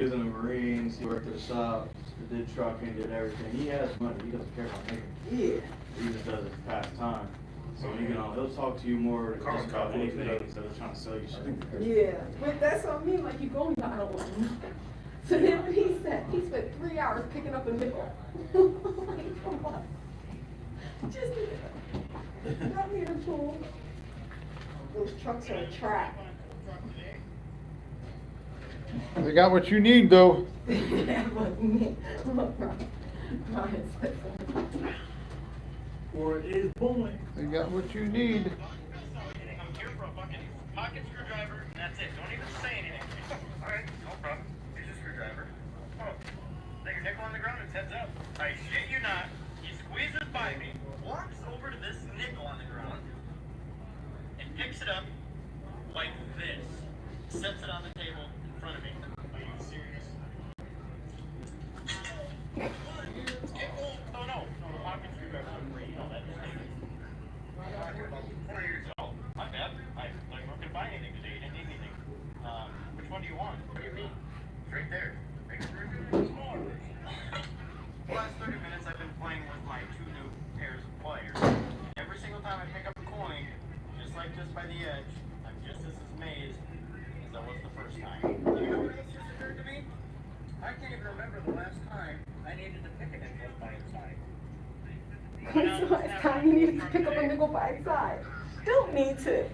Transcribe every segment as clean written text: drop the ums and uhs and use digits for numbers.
He was in the Marines, he worked at a shop, did trucking, did everything. He has money, he doesn't care about making. Yeah. He just does it to pass time. So when you get on, he'll talk to you more just about anything instead of trying to sell you shit. Yeah, but that's what I mean, like you go, I don't want to. So then when he spent 3 hours picking up a nickel. Like, come on. Just not near the pool. Those trucks are a trap. They got what you need, though. Or it is bowling. They got what you need. I'm here for a fucking pocket screwdriver, and that's it. Don't even say anything. Alright, no problem. Here's your screwdriver. Oh, is that your nickel on the ground? It's heads up. I shit you not. He squeezes by me, walks over to this nickel on the ground, and picks it up like this. Sets it on the table in front of me. Are you serious? Oh no, pocket screwdriver. No, that's 4 years old. My bad. I wasn't gonna buy anything today. You didn't need anything. Which one do you want? What do you mean? It's right there. Big version or smaller version? The last 30 minutes I've been playing with my 2 new pairs of pliers. Every single time I pick up a coin, just like this by the edge, I'm just as amazed as I was the first time. You know what else just occurred to me? I can't even remember the last time I needed to pick a nickel by its side. When's the last time you needed to pick up a nickel by its side? Don't need to.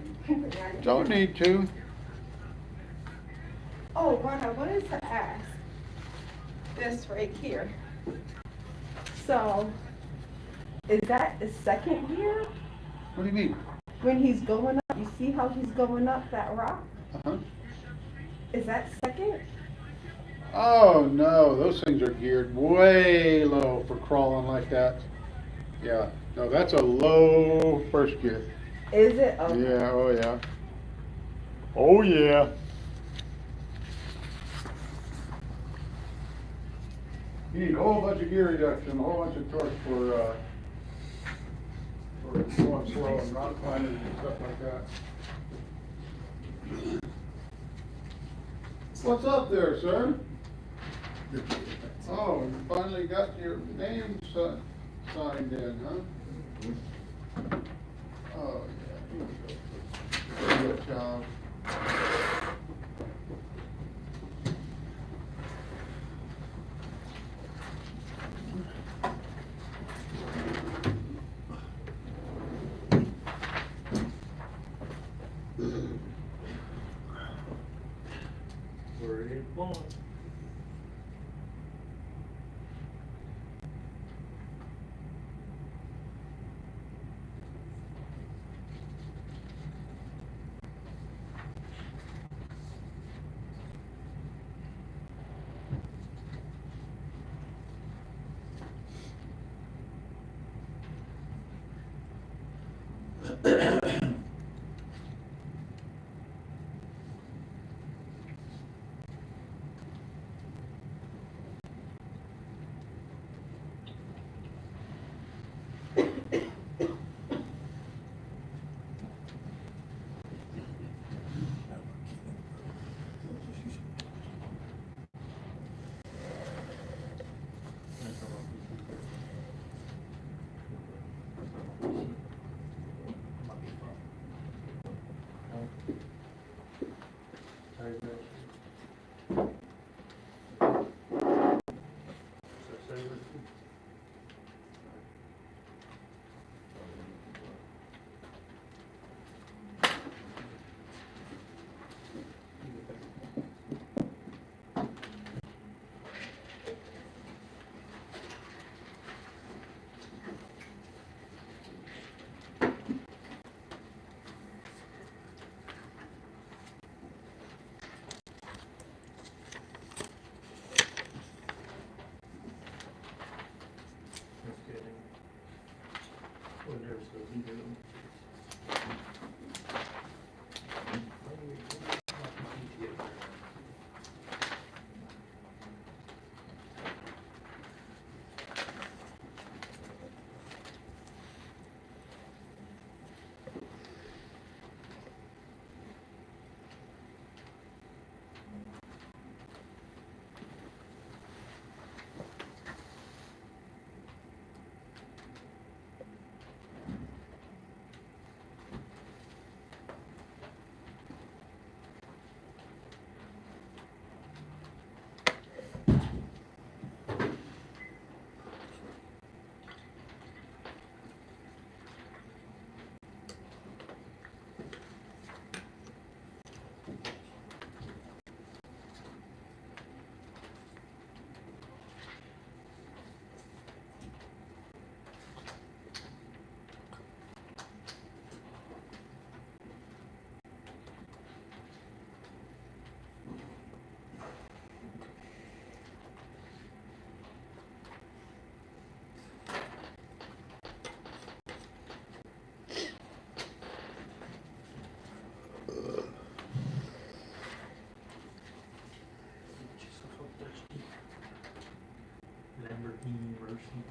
Don't need to. Oh, Ron, I wanted to ask this right here. So, is that the second gear? What do you mean? When he's going up, you see how he's going up that rock? Uh-huh. Is that second? Oh, no. Those things are geared way low for crawling like that. Yeah. No, that's a low first gear. Is it? Okay. Yeah, oh, yeah. Oh, yeah. You need a whole bunch of gear reduction, a whole bunch of torque for going slow and rock climbing and stuff like that. What's up there, sir? Oh, you finally got your name signed in, huh? Oh, yeah. Good job. Or it is bowling. University.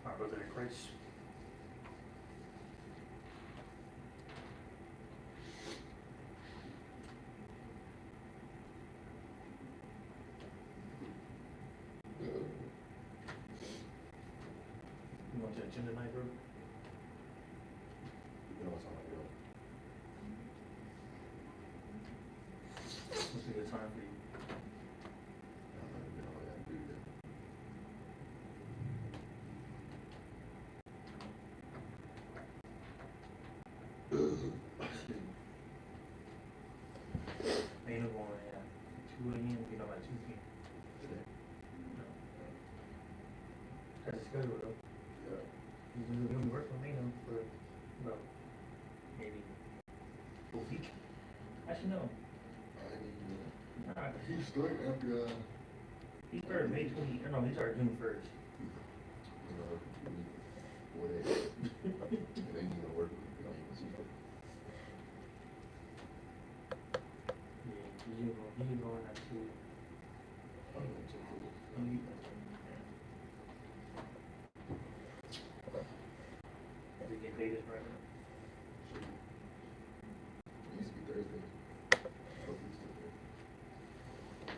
Alright, was it Chris? You want to the gym tonight, bro? What's a good time for you? Ain't no going at 2 a.m. You know, by 2 p.m. No. That's the schedule though. You're gonna be working with Maino for about maybe a week. Actually, no. Nah, He started after, he started May 20. No, he started June 1st. what it ain't even work. Yeah, he's going at 2. We get paid this right now. It used to be Thursday. Hope it's still there.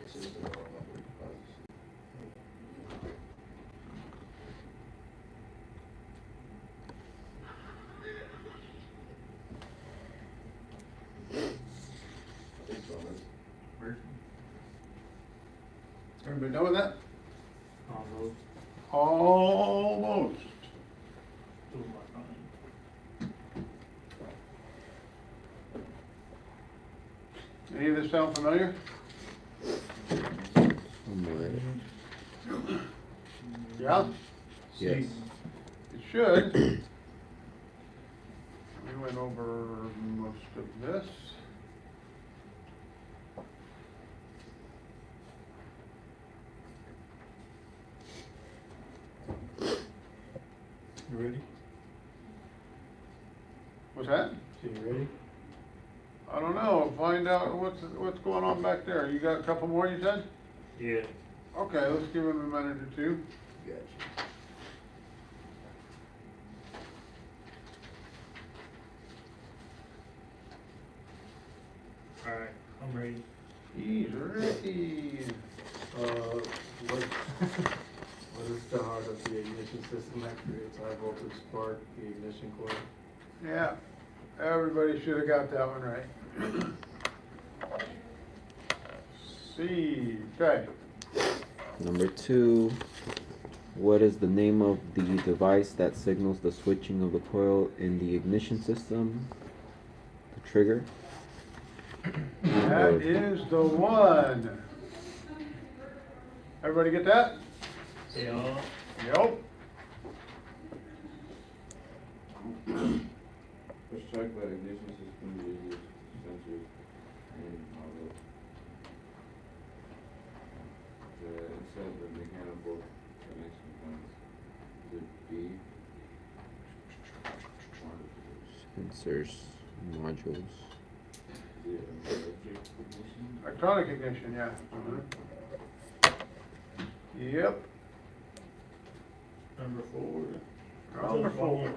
It's just all my work deposits. I think so, man. First, Everybody done with that? almost. Almost. Two of my time. Any of this sound familiar? Yeah? Yes. It should. We went over most of this. You ready? What's that? You ready? I don't know, find out what's going on back there. You got a couple more, you said? Yeah. Okay, let's give him a minute or two. Gotcha. Alright, I'm ready. He's ready. What is the heart of the ignition system that creates high voltage spark, the ignition coil? Yeah, Everybody should have got that one right. C, okay. Number 2, what is the name of the device that signals the switching of the coil in the ignition system? The trigger? That is the one. Everybody get that? Yeah. Yep. Let's check that ignition system uses sensors and model. It says the mechanical connection points. Is it B? Sensors, modules. Is it electric ignition? Electronic ignition, yeah. Yep. Number 4. Number 4.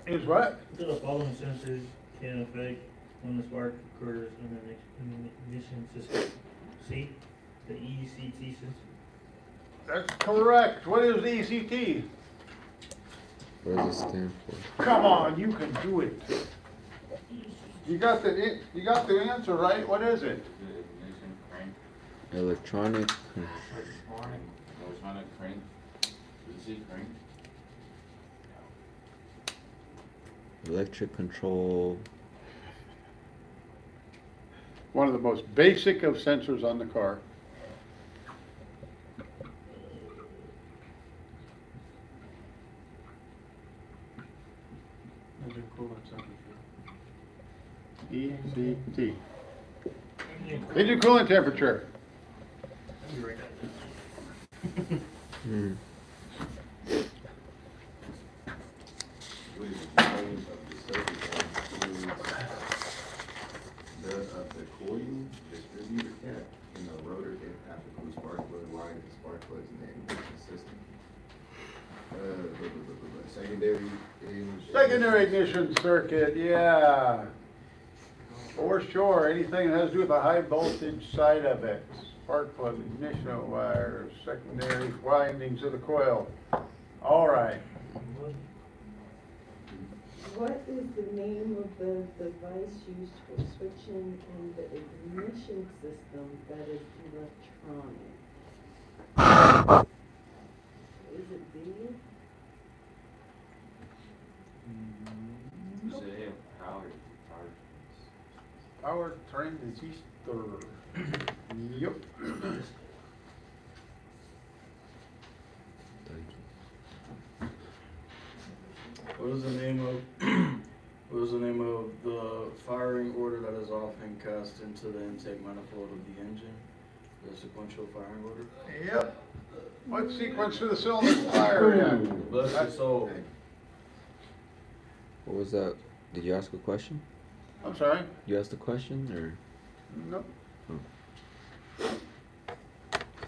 Is what? Do the following sensors can affect when the spark occurs in an ignition system? C, the ECT sensor. That's correct. What is ECT? What does it stand for? Come on, you can do it. You got the answer right. What is it? Is it ignition crank? Electronic Electronic crank? Did you see crank? electric control. One of the most basic of sensors on the car. Engine coolant temperature. ECT. Engine coolant temperature. You write that. Hmm. What is the components of the circuit that includes the coil, distributor cap, and the rotor that applicable spark plug line and spark plugs in the ignition system? Secondary ignition circuit, yeah. For sure, anything that has to do with the high voltage side of it. Spark plug, ignition wires, secondary windings of the coil. All right. What is the name of the device used for switching in the ignition system that is electronic? Is it D? You said power. Power transistor. Yep. What is the name of, what is the name of the firing order that is often cast into the intake manifold of the engine? The sequential firing order? Yep. What sequence do the cylinders fire in? Bless your soul. What was that? Did you ask a question? I'm sorry? You asked a question or? Nope.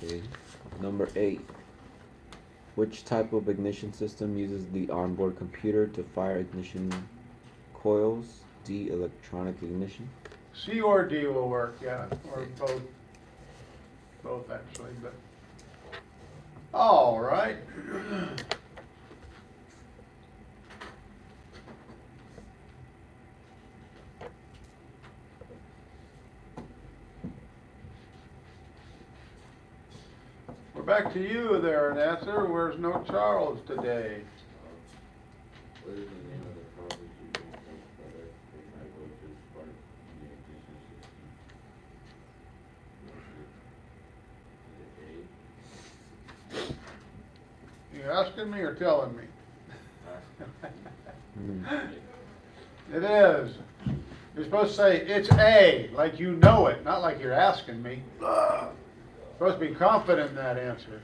Okay. Number 8. Which type of ignition system uses the onboard computer to fire ignition coils? D, electronic ignition. C or D will work, yeah, or both. Both actually, but. All right. We're back to you there, Nasser. Where's no Charles today? What is the name of the process you can make better for high voltage spark in the ignition system? Is it You asking me or telling me? Hmm. It is. You're supposed to say, it's A, like you know it, not like you're asking me. Supposed to be confident in that answer.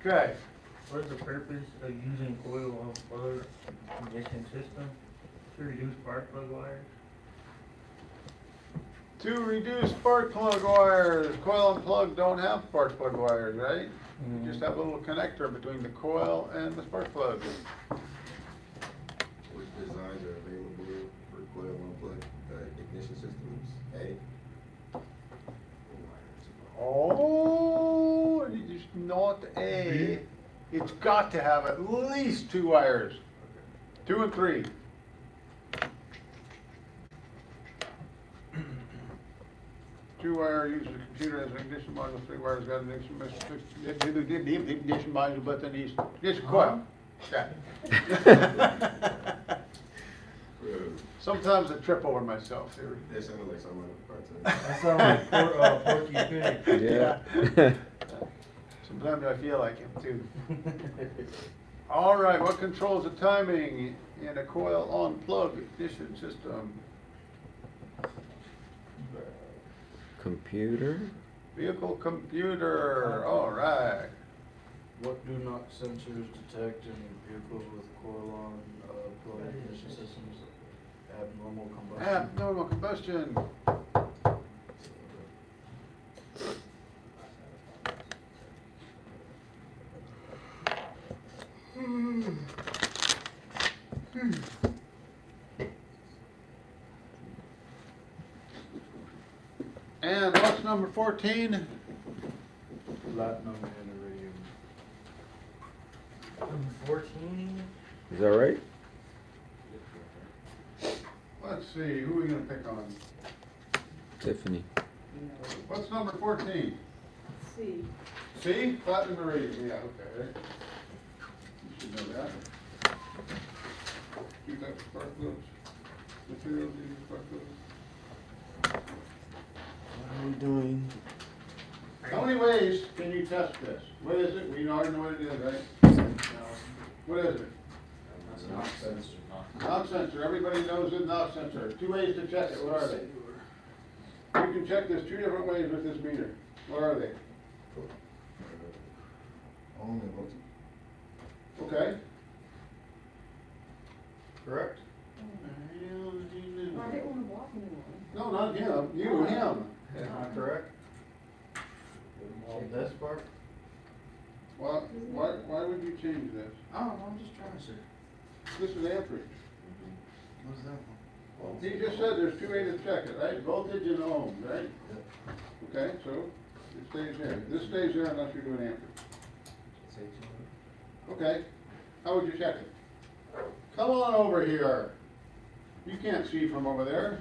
Okay. What is the purpose of using coil on plug ignition system? To reduce spark plug wires? To reduce spark plug wires, coil and plug don't have spark plug wires, right? You just have a little connector between the coil and the spark plug. Which designs are available for coil unplug ignition systems? A. Oh, it's not A. It's got to have at least 2 wires. 2 and 3. 2-wire uses a computer as an ignition module, 3-wires got an ignition module, but then he's, ignition coil. Yeah. Sometimes I trip over myself here. That sounded like someone part-time. That sounds like Porky Pig. Yeah. Sometimes I feel like him too. All right, what controls the timing in a coil on plug ignition system? Computer? Vehicle computer, all right. What do not sensors detect in vehicles with coil-on plug ignition systems? Abnormal combustion. Abnormal combustion. And what's number 14? Platinum and iridium. 14. Is that right? Let's see, who are we gonna pick on? Tiffany. What's number 14? See, C, platinum iridium, yeah, okay. You should know that. Keep that spark plugs. Materials, these spark plugs. What are we doing? How many ways can you test this? What is it? We already know what it is, right? What is it? Knox sensor. Knox sensor, everybody knows the knox sensor. 2 ways to check it, what are they? You can check this 2 different ways with this meter. What are they? Only voltage. Okay? I Correct? didn't want to walk anyone. No, not him, you, him. Am I correct? All this part? Why would you change this? Oh, I'm just trying to see. This is amperage. What's that one? He just said there's 2 ways to check it, right? Voltage and ohms, right? Okay, so it stays there. This stays there unless you're doing amperage. Okay, how would you check it? Come on over here. You can't see from over there.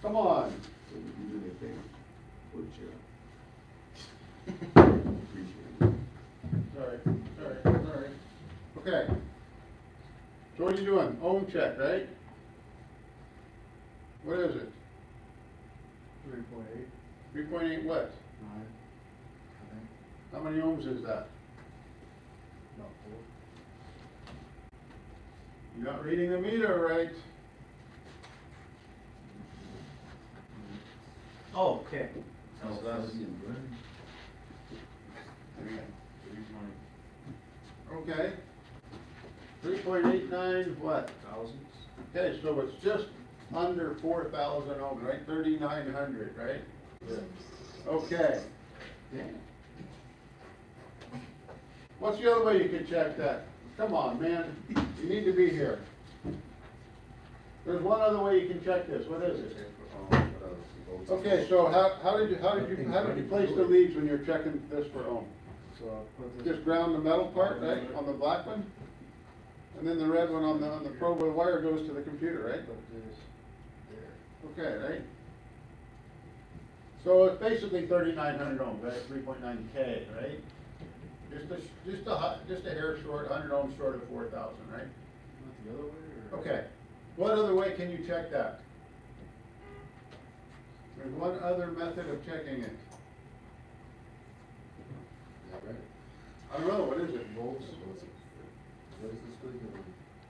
Come on. So you do the thing. Would you? Appreciate it. Sorry. Okay. So what are you doing? Ohm check, right? What is it? 3.8. 3.8 what? 9. How many ohms is that? Not 4. You're not reading the meter right. Oh, okay. So that's Okay. 3.89 what? thousands. Okay, so it's just under 4,000 ohms, right? 3,900, right? Yeah. Okay. What's the other way you can check that? Come on, man, you need to be here. There's one other way you can check this. What is it? Okay, so how did you place the leads when you're checking this for ohm? So I put this. Just ground the metal part, right, on the black one? And then the red one on the probe where the wire goes to the computer, right? Put this there. Okay, right? So it's basically 3,900 ohms, right? 3.9K, right? Just a hair short, 100 ohms short of 4,000, right? Not the other way, or? Okay. What other way can you check that? There's one other method of checking it. I don't know, what is it? Volts. What is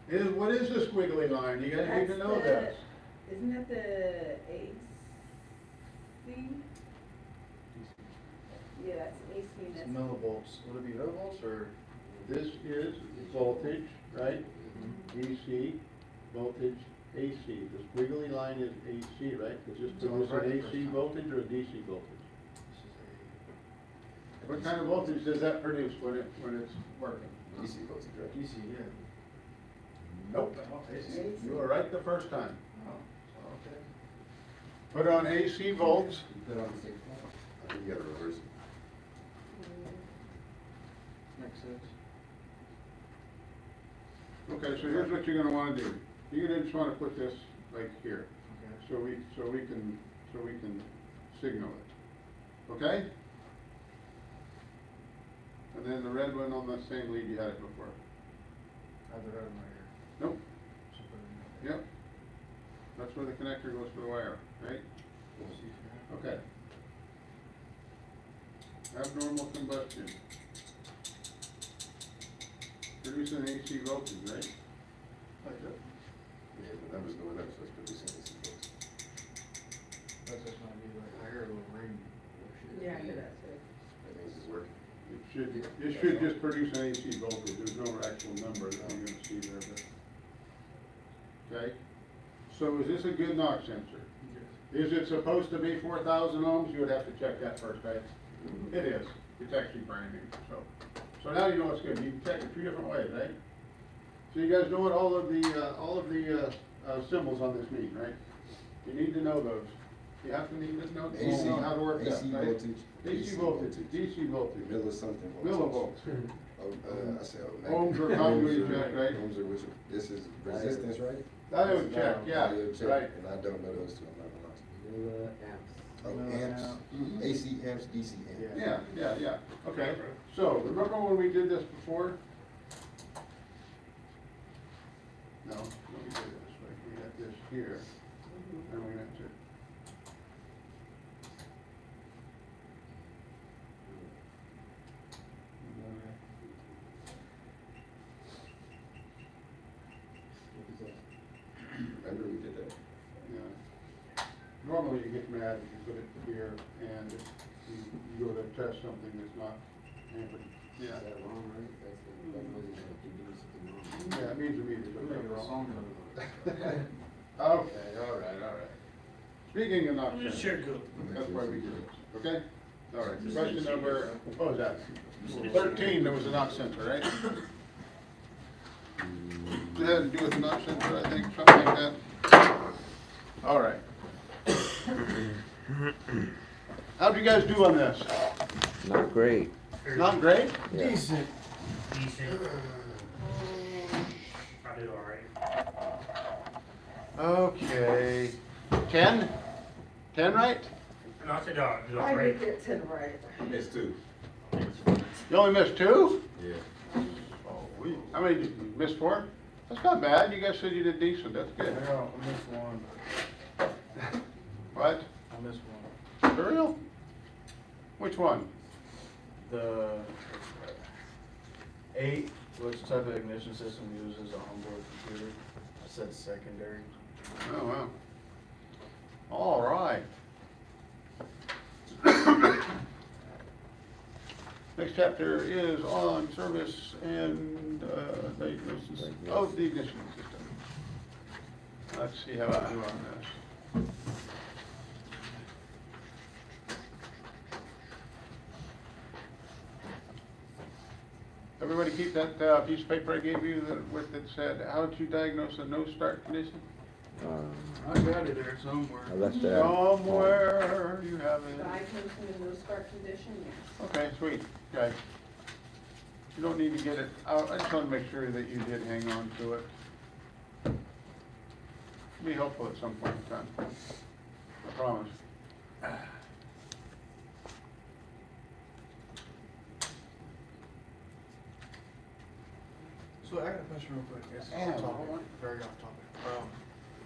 this What is this squiggly line? You guys need to know this. Isn't that the AC? Yeah, that's AC. It's That's millivolts. Would it be millivolts or? This is voltage, right? DC, voltage, AC. The squiggly line is AC, right? Does this produce an AC voltage or a DC voltage? What kind of voltage does that produce when it's working? DC voltage, right? DC, yeah. Nope. AC. You were right the first time. Oh, okay. Put on AC volts. You put on the same phone. I think you gotta reverse it. Makes sense. Okay, so here's what you're gonna wanna do. You're gonna just wanna put this like here. Okay. So we can signal it, okay? And then the red one on the same lead, you had it before. I have it right in my ear. Nope, So put it in. yep. That's where the connector goes for the wire, right? Okay. Abnormal combustion. Producing AC voltage, right? Like that. Yeah, the numbers going up, so it's producing AC voltage. That's just gonna be like, I hear a little ring. Yeah, I hear that too. That means it's working. It should just produce an AC voltage, there's no actual number that you're gonna see there, but. Okay, so is this a good knock sensor? Is it supposed to be 4,000 ohms? You would have to check that first, right? It is, it's actually brand new, so now you know it's good, you can check it two different ways, right? So you guys know what all of the symbols on this mean, right? You need to know those. You have to need to know, AC, how to work that, AC right? voltage. AC voltage, DC voltage, Millisomething voltage. millivolts. Oh, I said, oh, Ohms or conduit check, right? Ohms or which, this is resistance, right? That would check, yeah, Diode check, right. And I don't know those two, I'm not gonna lie. Oh, Milliamps. amps, Mhm. AC amps, DC amps. Yeah, okay. So, remember when we did this before? No, let me do it this way. We had this here, and we went to. Remember we did that? Yeah. Normally you get mad if you put it here and you go to test something that's not happening. Yeah. that wrong, right? Yeah, it means immediately, but Make maybe a wrong. song out of it. Okay, all right. Speaking of knock sensors. Sure, good. That's why we do this, okay? All right, question number, what was that? 13, there was a knock sensor, right? It had to do with the knock sensor, I think, something like that. All right. How'd you guys do on this? Not great. Not great? Yeah. Decent. Decent. I did alright. Okay. 10? 10 right? No, I said, did I alright. did get 10 right. Missed two. You only missed 2? Yeah. Oh, how many did you miss 4? That's not bad, you guys said you did decent, that's good. No, I missed one. What? I missed one. For real? Which one? The 8, which type of ignition system uses an onboard computer? I said secondary. Oh, wow. All right. Next chapter is on service and diagnosis of the ignition system. Let's see how I do on this. Everybody keep that piece of paper I gave you that said, how did you diagnose a no-start condition? I got it there somewhere. I left it at home. Somewhere you have it. Diagnosing in no start condition, yes. Okay, sweet, okay. You don't need to get it out, I just want to make sure that you did hang on to it. Be helpful at some point in time, I promise. So I got a question real quick. It's Yeah. off topic, very off topic.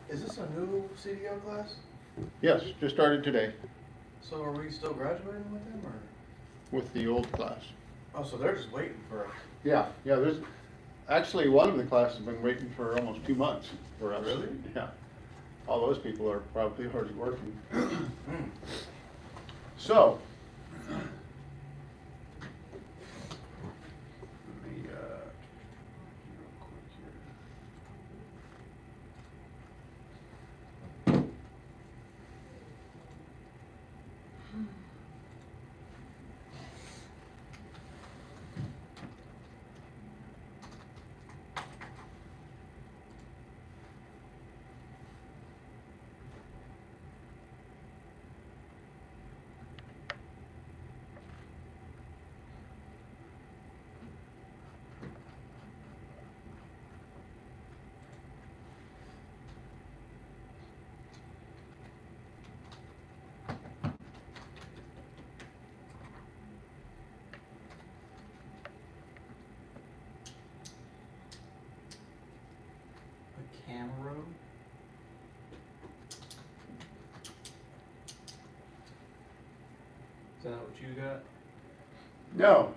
Is this a new CDL class? Yes, just started today So are we still graduating with them or? with the old class. Oh, so they're just waiting for us. Yeah, there's, actually, one of the classes has been waiting for almost 2 months for us. Really? Yeah. All those people are probably already working. So. Let me, real quick here. Camaro. Is that what you got? No.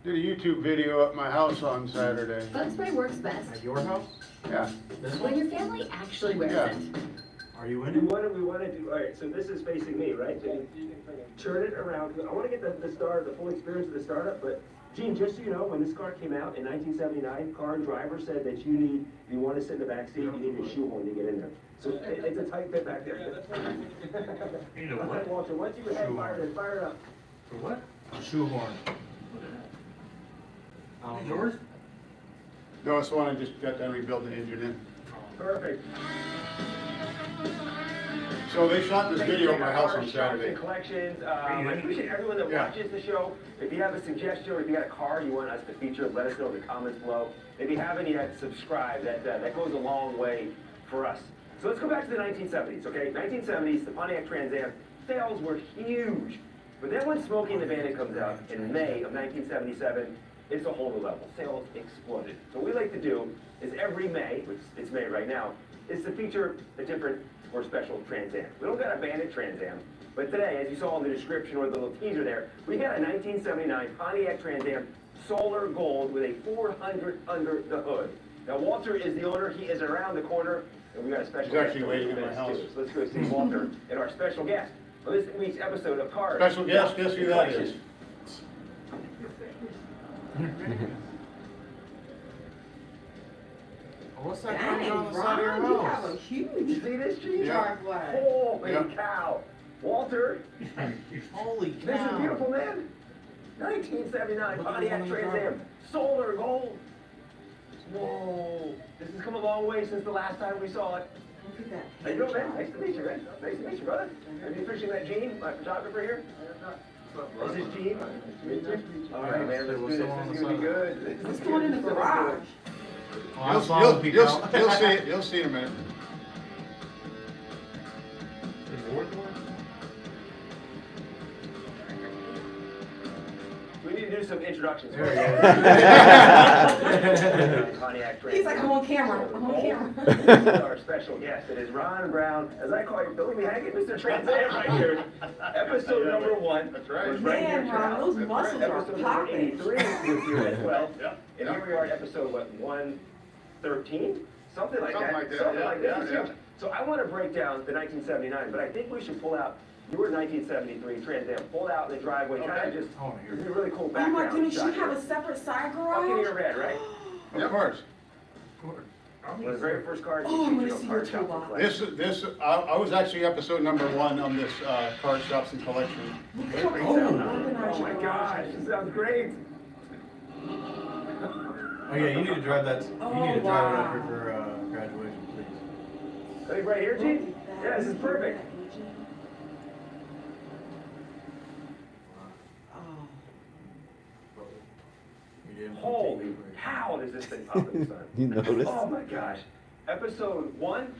Did a YouTube video at my house on Saturday. Bug spray works best At your house? Yeah. This when one? your family actually wears Yeah. it. Are you in We it? want to do, all right, so this is facing me, right? So you can turn it around. I want to get the full experience of the startup, but Gene, just so you know, when this car came out in 1979, car and driver said that you want to sit in the back seat, you need a shoehorn to get in there. So it's a tight fit back there. You know what? Walter, once you had fire it up. For what? A shoehorn. Yours? No, it's the one I just got done rebuilding the engine in. Perfect. So they shot this video at my house on Saturday. Collections, I appreciate everyone that Yeah. watches the show. If you have a suggestion or if you got a car you want us to feature, let us know in the comments below. If you haven't yet, subscribe. That goes a long way for us. So let's go back to the 1970s, okay? 1970s, the Pontiac Trans Am sales were huge. But then when Smokey and the Bandit comes out in May of 1977, it's a whole new level. Sales exploded. So what we like to do is every May, which it's May right now, is to feature a different or special Trans Am. We don't got a Bandit Trans Am, but today, as you saw in the description or the little teaser there, we got a 1979 Pontiac Trans Am solar gold with a 400 under the hood. Now Walter is the owner. He is around the corner, and we got a special He's actually guest waiting in a at my minute, house. too. So let's go see Walter and our special guest on this week's episode of Cars. Special guest, guess who that is? What's that coming on Dang, the side of Ron, your you have a house? You huge see this, Gene? Yeah. driveway. Holy Yeah. cow. Walter, Holy this is cow. beautiful, man. 1979 Look at the Pontiac one in the Trans car. Am. Solar gold. Whoa. This has come a long way since the last time we saw it. Look at that. How you doing, man? Nice to meet you, man. Nice to meet you, brother. Are you officially met Gene, my photographer here? This is Gene. Nice to meet you. All right, man. Let's do this. This is gonna be good. What's going in the garage? Oh, I saw him peek out. You'll see it. You'll see it in a minute. We need to do some introductions. There Pontiac Trans He's like, I'm Am. on camera, I'm on camera. This is our special guest. It is Ron Brown, as I call you, don't leave me hanging, Mr. Trans Am right here. Episode number 1. That's right. was right here Man, at your Ron, house. those muscles are Episode number popping. 83 with you as well. And here we are at episode, 113? Something like that. Something like that, Something yeah, like that. yeah. So I want to break down the 1979, but I think we should pull out your 1973 Trans Am, pull out in the driveway, kind of just, I wanna hear it's it. a really cool Oh my background goodness, you shot have here. a separate side Buccaneer garage? red, right? Of course. One of the very first cars Oh, I'm you gonna featured see on your Car Shop toolbox. Reflex. I was actually episode number 1 on this car shops and collection. Look how Oh, cool oh organized my your gosh, garage is. this sounds great. Oh yeah, you need to drive that. You need to drive it up here for graduation, please. I think right here, Gene? Look at that. Yeah, this is perfect. Oh. You didn't Holy take it. cow, does this thing pop in the sun? You noticed? Oh my gosh. Episode 1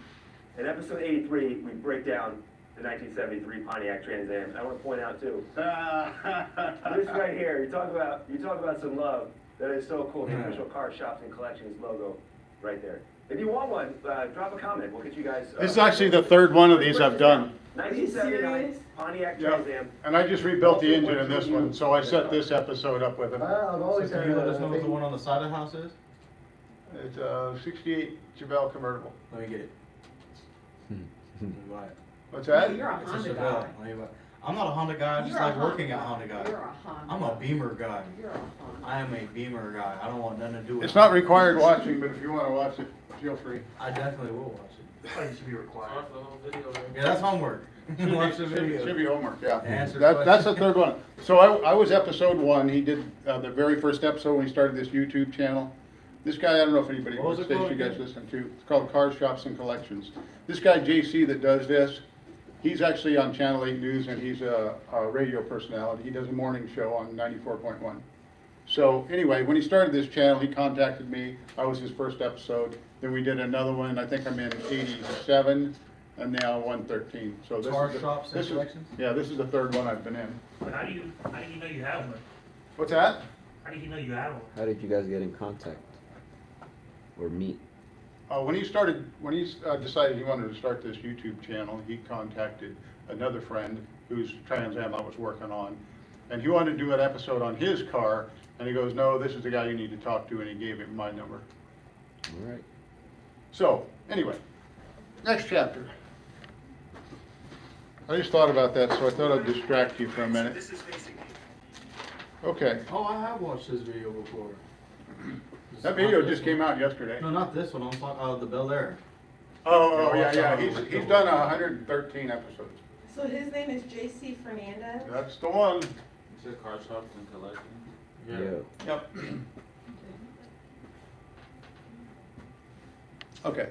and episode 83, we break down the 1973 Pontiac Trans Am. And I want to point out too, this right here, you talk about some love. That is so cool. The Yeah. official Car Shops and Collections logo right there. If you want one, drop a comment. We'll get you guys. This is actually the third one of these I've done. 1979 serious? Pontiac Yeah. Trans Am. And I just rebuilt the engine in this one, so I set this episode up with it. I've So can you let us know what the one on the side of the house is? It's a 68 Chevelle convertible. Let me get it. Let me buy it. What's Yeah, that? you're a It's a Honda Chevelle. guy. Let me buy it. I'm not a Honda guy. I just You're a like Honda working at guy. Honda guy. You're a Honda. I'm a Beamer guy. You're a Honda. I am a Beamer guy. I don't want nothing to do with it. It's not required watching, but if you want to watch it, feel free. I definitely will watch it. I should be required. Yeah, that's homework. Watch the Should video. be homework, yeah. Answer That's the questions. third one. So I was episode 1. He did the very first episode when he started this YouTube channel. This guy, I don't know if anybody, What was what it station called you guys again? listen to. It's called Car Shops and Collections. This guy, JC, that does this, he's actually on Channel 8 News, and he's a radio personality. He does a morning show on 94.1. So anyway, when he started this channel, he contacted me. I was his first episode. Then we did another one. I think I'm in 87, and now 113. So this Car is the- Shops and this is- Collections? Yeah, this is the third one I've been in. But how do you know you have one? What's that? How do you know you have one? How did you guys get in contact? or meet? When he decided he wanted to start this YouTube channel, he contacted another friend whose Trans Am I was working on. And he wanted to do an episode on his car, and he goes, no, this is the guy you need to talk to, and he gave him my number. All right. So, anyway, next chapter. I just thought about that, so I thought I'd distract you for a minute. Okay, Oh, I have watched this video before. that video just came out yesterday. No, not this one, I'm talking, the Bel Air. Oh, yeah, he's done 113 episodes. So his name is JC Fernandez? That's the one. It's a car shop and collection. Yeah. Yep. Okay,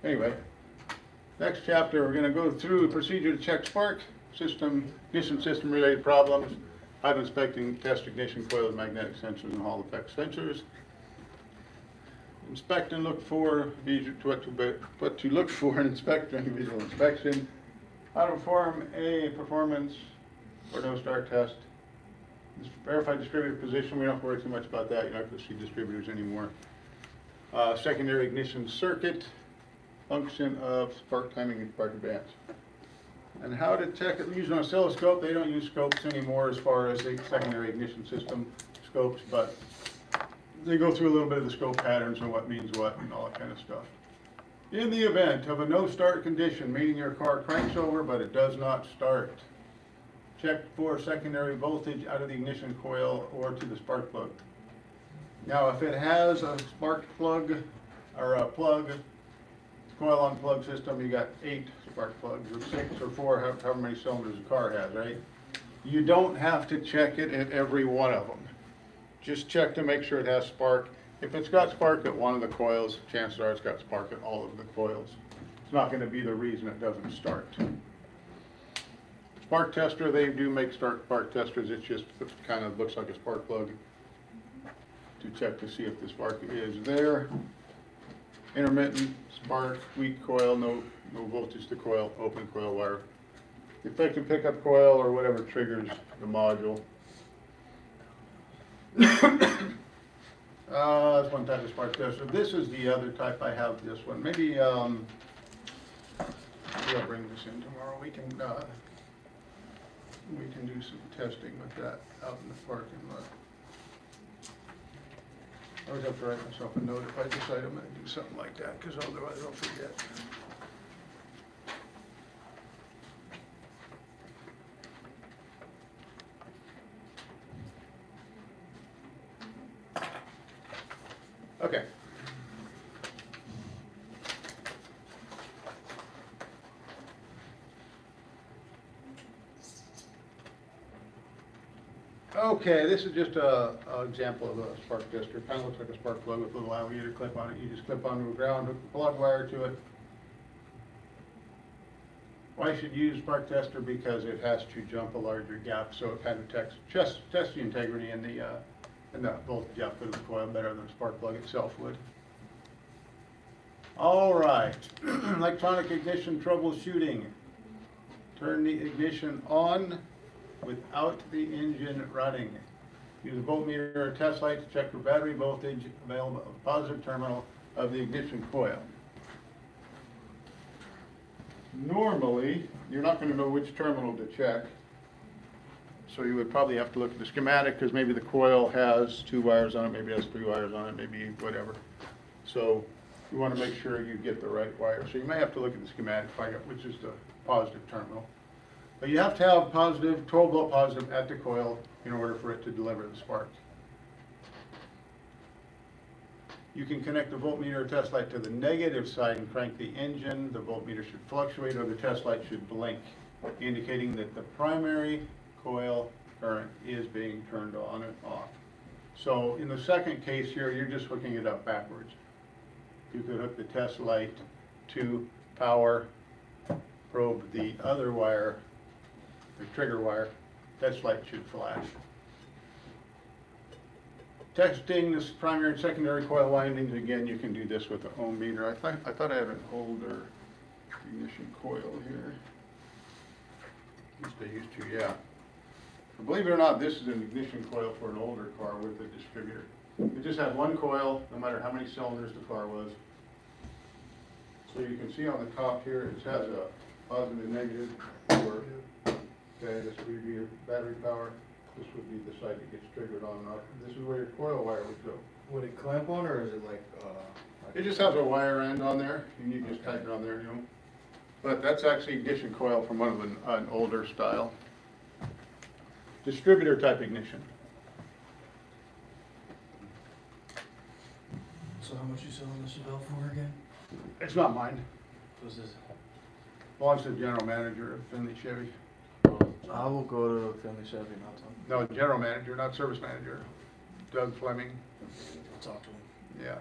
anyway, next chapter, we're gonna go through procedure to check spark system, ignition system related problems, hot inspecting, test ignition coils, magnetic sensors, and Hall effect sensors. Inspect and look for, what to look for and inspect during visual inspection. How to perform a performance or no start test. Verify distributor position, we don't have to worry too much about that, you're not gonna see distributors anymore. Secondary ignition circuit, function of spark timing and spark advance. And how to check it using an oscilloscope. They don't use scopes anymore as far as the secondary ignition system scopes, but they go through a little bit of the scope patterns and what means what and all that kind of stuff. In the event of a no start condition, meaning your car cranks over but it does not start, check for secondary voltage out of the ignition coil or to the spark plug. Now, if it has a spark plug or a plug, coil on plug system, you got 8 spark plugs or 6 or 4, however many cylinders a car has, right? You don't have to check it at every one of them. Just check to make sure it has spark. If it's got spark at one of the coils, chances are it's got spark at all of the coils. It's not going to be the reason it doesn't start. Spark tester, they do make spark testers. It just kind of looks like a spark plug to check to see if the spark is there. Intermittent, spark, weak coil, no voltage to coil, open coil wire. Defective pickup coil or whatever triggers the module. That's one type of spark tester. This is the other type. I have this one. Maybe I'll bring this in tomorrow. We can do some testing with that out in the parking lot. I always have to write myself a note if I decide I'm going to do something like that, because otherwise I'll forget. Okay. Okay, this is just an example of a spark tester. Kind of looks like a spark plug with a little alligator clip on it. You just clip onto the ground, hook the plug wire to it. Why should you use spark tester? Because it has to jump a larger gap, so it kind of tests the integrity and the voltage output of the coil better than a spark plug itself would. All right, electronic ignition troubleshooting. Turn the ignition on without the engine running. Use a voltmeter or test light to check for battery voltage available at the positive terminal of the ignition coil. Normally, you're not going to know which terminal to check, so you would probably have to look at the schematic, because maybe the coil has 2 wires on it, maybe it has 3 wires on it, maybe whatever. So you want to make sure you get the right wire. So you may have to look at the schematic to find out which is the positive terminal. But you have to have positive, 12 volt positive at the coil in order for it to deliver the spark. You can connect the voltmeter or test light to the negative side and crank the engine. The voltmeter should fluctuate or the test light should blink, indicating that the primary coil current is being turned on and off. So in the second case here, you're just hooking it up backwards. You could hook the test light to power, probe the other wire, the trigger wire, test light should flash. Testing this primary and secondary coil windings, again, you can do this with an ohm meter. I thought I had an older ignition coil here. At least I used to, yeah. But believe it or not, this is an ignition coil for an older car with a distributor. It just had one coil, no matter how many cylinders the car was. So you can see on the top here, it has a positive and negative for, okay, this would be your battery power. This would be the side that gets triggered on and off. This is where your coil wire would go. Would it clamp on, or is it like, It just has a wire end on there, and you just tighten it on there, you know. But that's actually ignition coil from one of an older style. Distributor type ignition. so how much you selling the Chevelle for again? It's not mine. Was this? Belongs to the general manager of Finley Chevy. I will go to Family Chevy and I'll No, general manager, not service manager. Doug Fleming. talk to him, Yeah.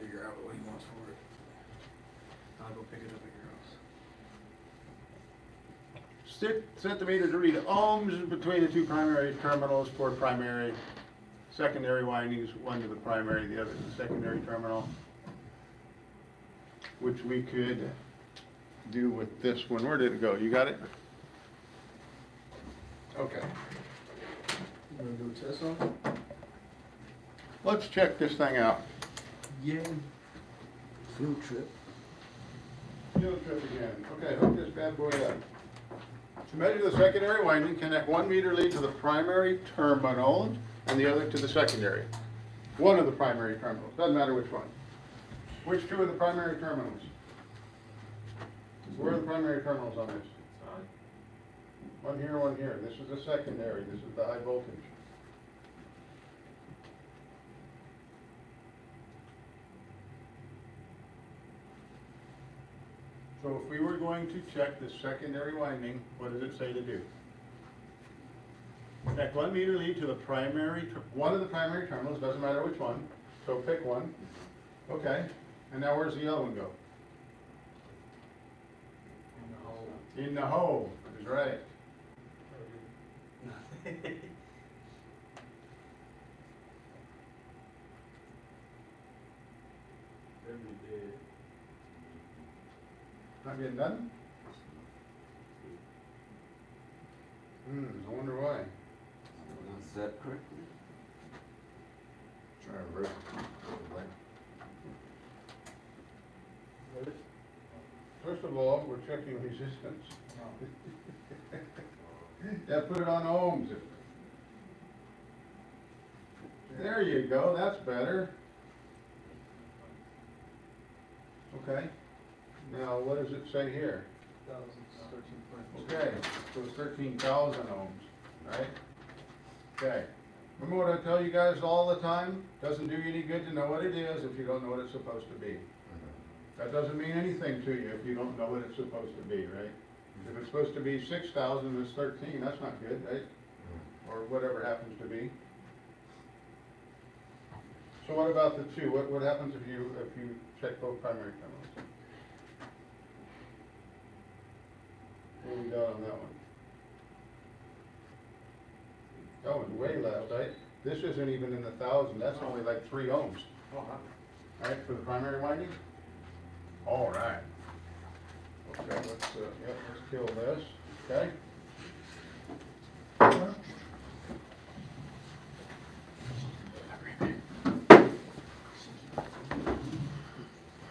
figure out what he wants for it. I'll go pick it up at your house. Set the meter to read ohms between the two primary terminals for primary, secondary windings, one to the primary, the other to the secondary terminal. Which we could do with this one. Where did it go? You got it? Okay. You gonna do a test on it? Let's check this thing out. Yeah. Field trip. Field trip again. Okay, hook this bad boy up. To measure the secondary winding, connect one meter lead to the primary terminal and the other to the secondary. One of the primary terminals, doesn't matter which one. Which two of the primary terminals? Where are the primary terminals on this? One here, one here. This is the secondary, this is the high voltage. So if we were going to check the secondary winding, what does it say to do? Connect one meter lead to the primary, one of the primary terminals, doesn't matter which one, so pick one. Okay, and now where's the other one go? In the hole, is right. Not getting done? I wonder why. Not set correctly. Try to reverse it. First of all, we're checking resistance. Yeah, put it on ohms. There you go, that's better. Okay. Now, what does it say here? Okay, so it's 13,000 ohms, right? Okay. Remember what I tell you guys all the time? Doesn't do you any good to know what it is if you don't know what it's supposed to be. That doesn't mean anything to you if you don't know what it's supposed to be, right? If it's supposed to be 6,000 and it's 13, that's not good, right? Or whatever happens to be. So what about the two? What happens if you check both primary terminals? What do we got on that one? That one's way less, right? This isn't even in the 1,000, that's only like 3 ohms. Right, for the primary winding? All right. Okay, let's kill this, okay?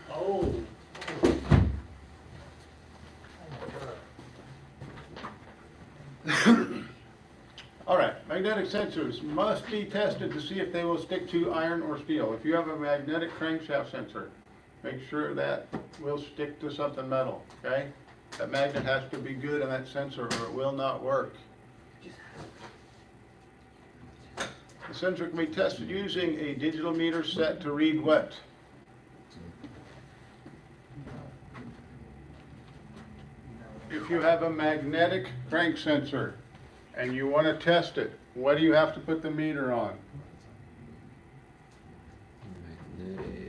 Oh. All right, magnetic sensors must be tested to see if they will stick to iron or steel. If you have a magnetic crankshaft sensor, make sure that will stick to something metal, okay? That magnet has to be good on that sensor or it will not work. The sensor can be tested using a digital meter set to read what? If you have a magnetic crank sensor and you want to test it, what do you have to put the meter on? Magnetic.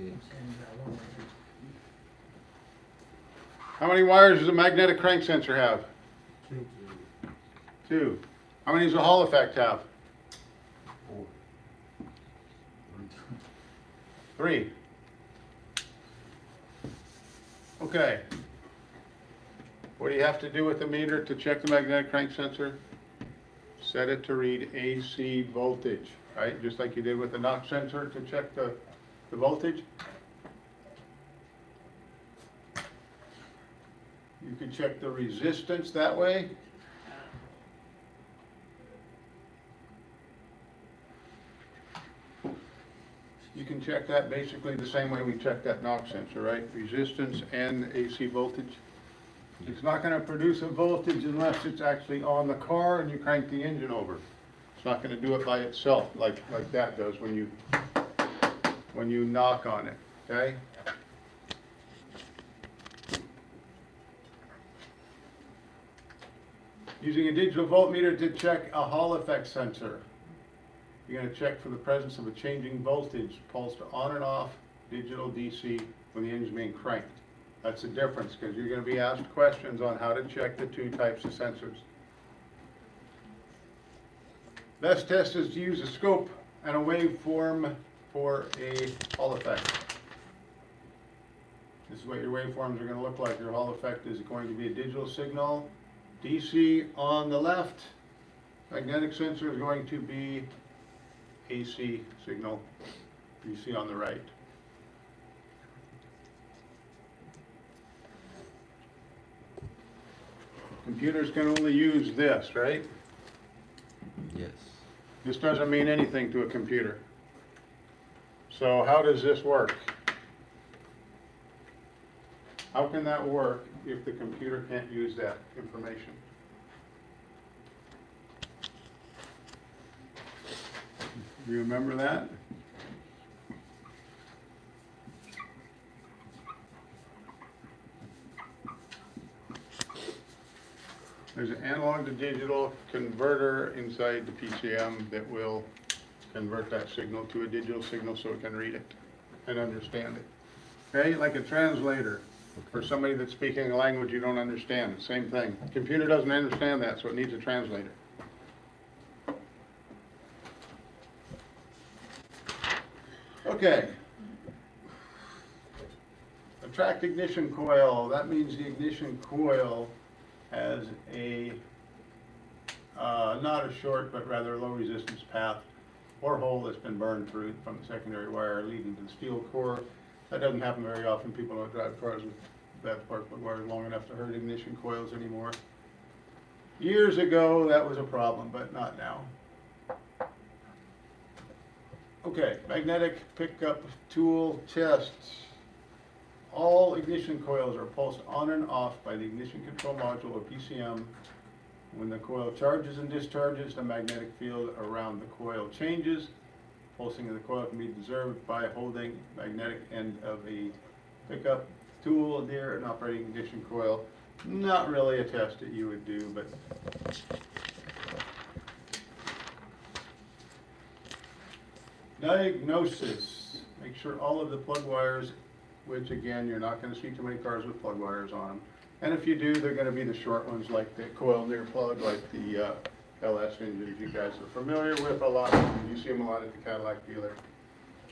How many wires does a magnetic crank sensor have? 2. How many does a Hall effect have? 3. Okay. What do you have to do with the meter to check the magnetic crank sensor? Set it to read AC voltage. right? Just like you did with the knock sensor to check the voltage. You could check the resistance that way. You can check that basically the same way we check that knock sensor, right? Resistance and AC voltage. It's not gonna produce a voltage unless it's actually on the car and you crank the engine over. It's not gonna do it by itself like that does when you knock on it, okay? Using a digital voltmeter to check a Hall effect sensor. You're going to check for the presence of a changing voltage, pulsed on and off, digital DC, when the engine's being cranked. That's the difference, because you're going to be asked questions on how to check the two types of sensors. Best test is to use a scope and a waveform for a Hall effect. This is what your waveforms are going to look like. Your Hall effect is going to be a digital signal, DC on the left. Magnetic sensor is going to be AC signal, DC on the right. Computers can only use this, right? Yes. This doesn't mean anything to a computer. So how does this work? How can that work if the computer can't use that information? Do you remember that? There's an analog to digital converter inside the PCM that will convert that signal to a digital signal so it can read it and understand it. Okay, like a translator for somebody that's speaking a language you don't understand, same thing. Computer doesn't understand that, so it needs a translator. Okay. A tracked ignition coil, that means the ignition coil has a, not a short, but rather low resistance path or hole that's been burned through from the secondary wire leading to the steel core. That doesn't happen very often. People don't drive cars with that spark plug wire long enough to hurt ignition coils anymore. Years ago, that was a problem, but not now. Okay, magnetic pickup tool tests. All ignition coils are pulsed on and off by the ignition control module or PCM. When the coil charges and discharges, the magnetic field around the coil changes. Pulsing of the coil can be observed by holding magnetic end of a pickup tool near an operating ignition coil. Not really a test that you would do, but diagnosis. Make sure all of the plug wires, which again, you're not going to see too many cars with plug wires on them. And if you do, they're going to be the short ones like the coil near plug, like the LS engines you guys are familiar with a lot. You see them a lot at the Cadillac dealer,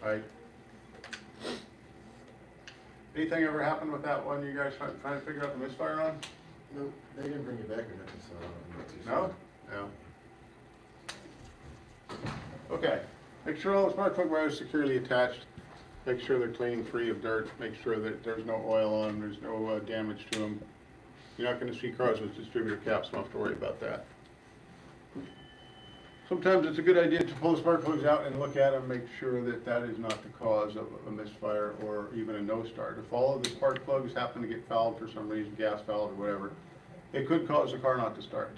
right? Anything ever happened with that one you guys trying to figure out the misfire on? No, they didn't bring it back or nothing, so I'm not too sure. No? Yeah. Okay. Make sure all the spark plug wires are securely attached. Make sure they're clean, free of dirt. Make sure that there's no oil on them, there's no damage to them. You're not going to see cars with distributor caps, so don't have to worry about that. Sometimes it's a good idea to pull the spark plugs out and look at them, make sure that that is not the cause of a misfire or even a no start. If all of the spark plugs happen to get fouled for some reason, gas fouled or whatever, it could cause the car not to start.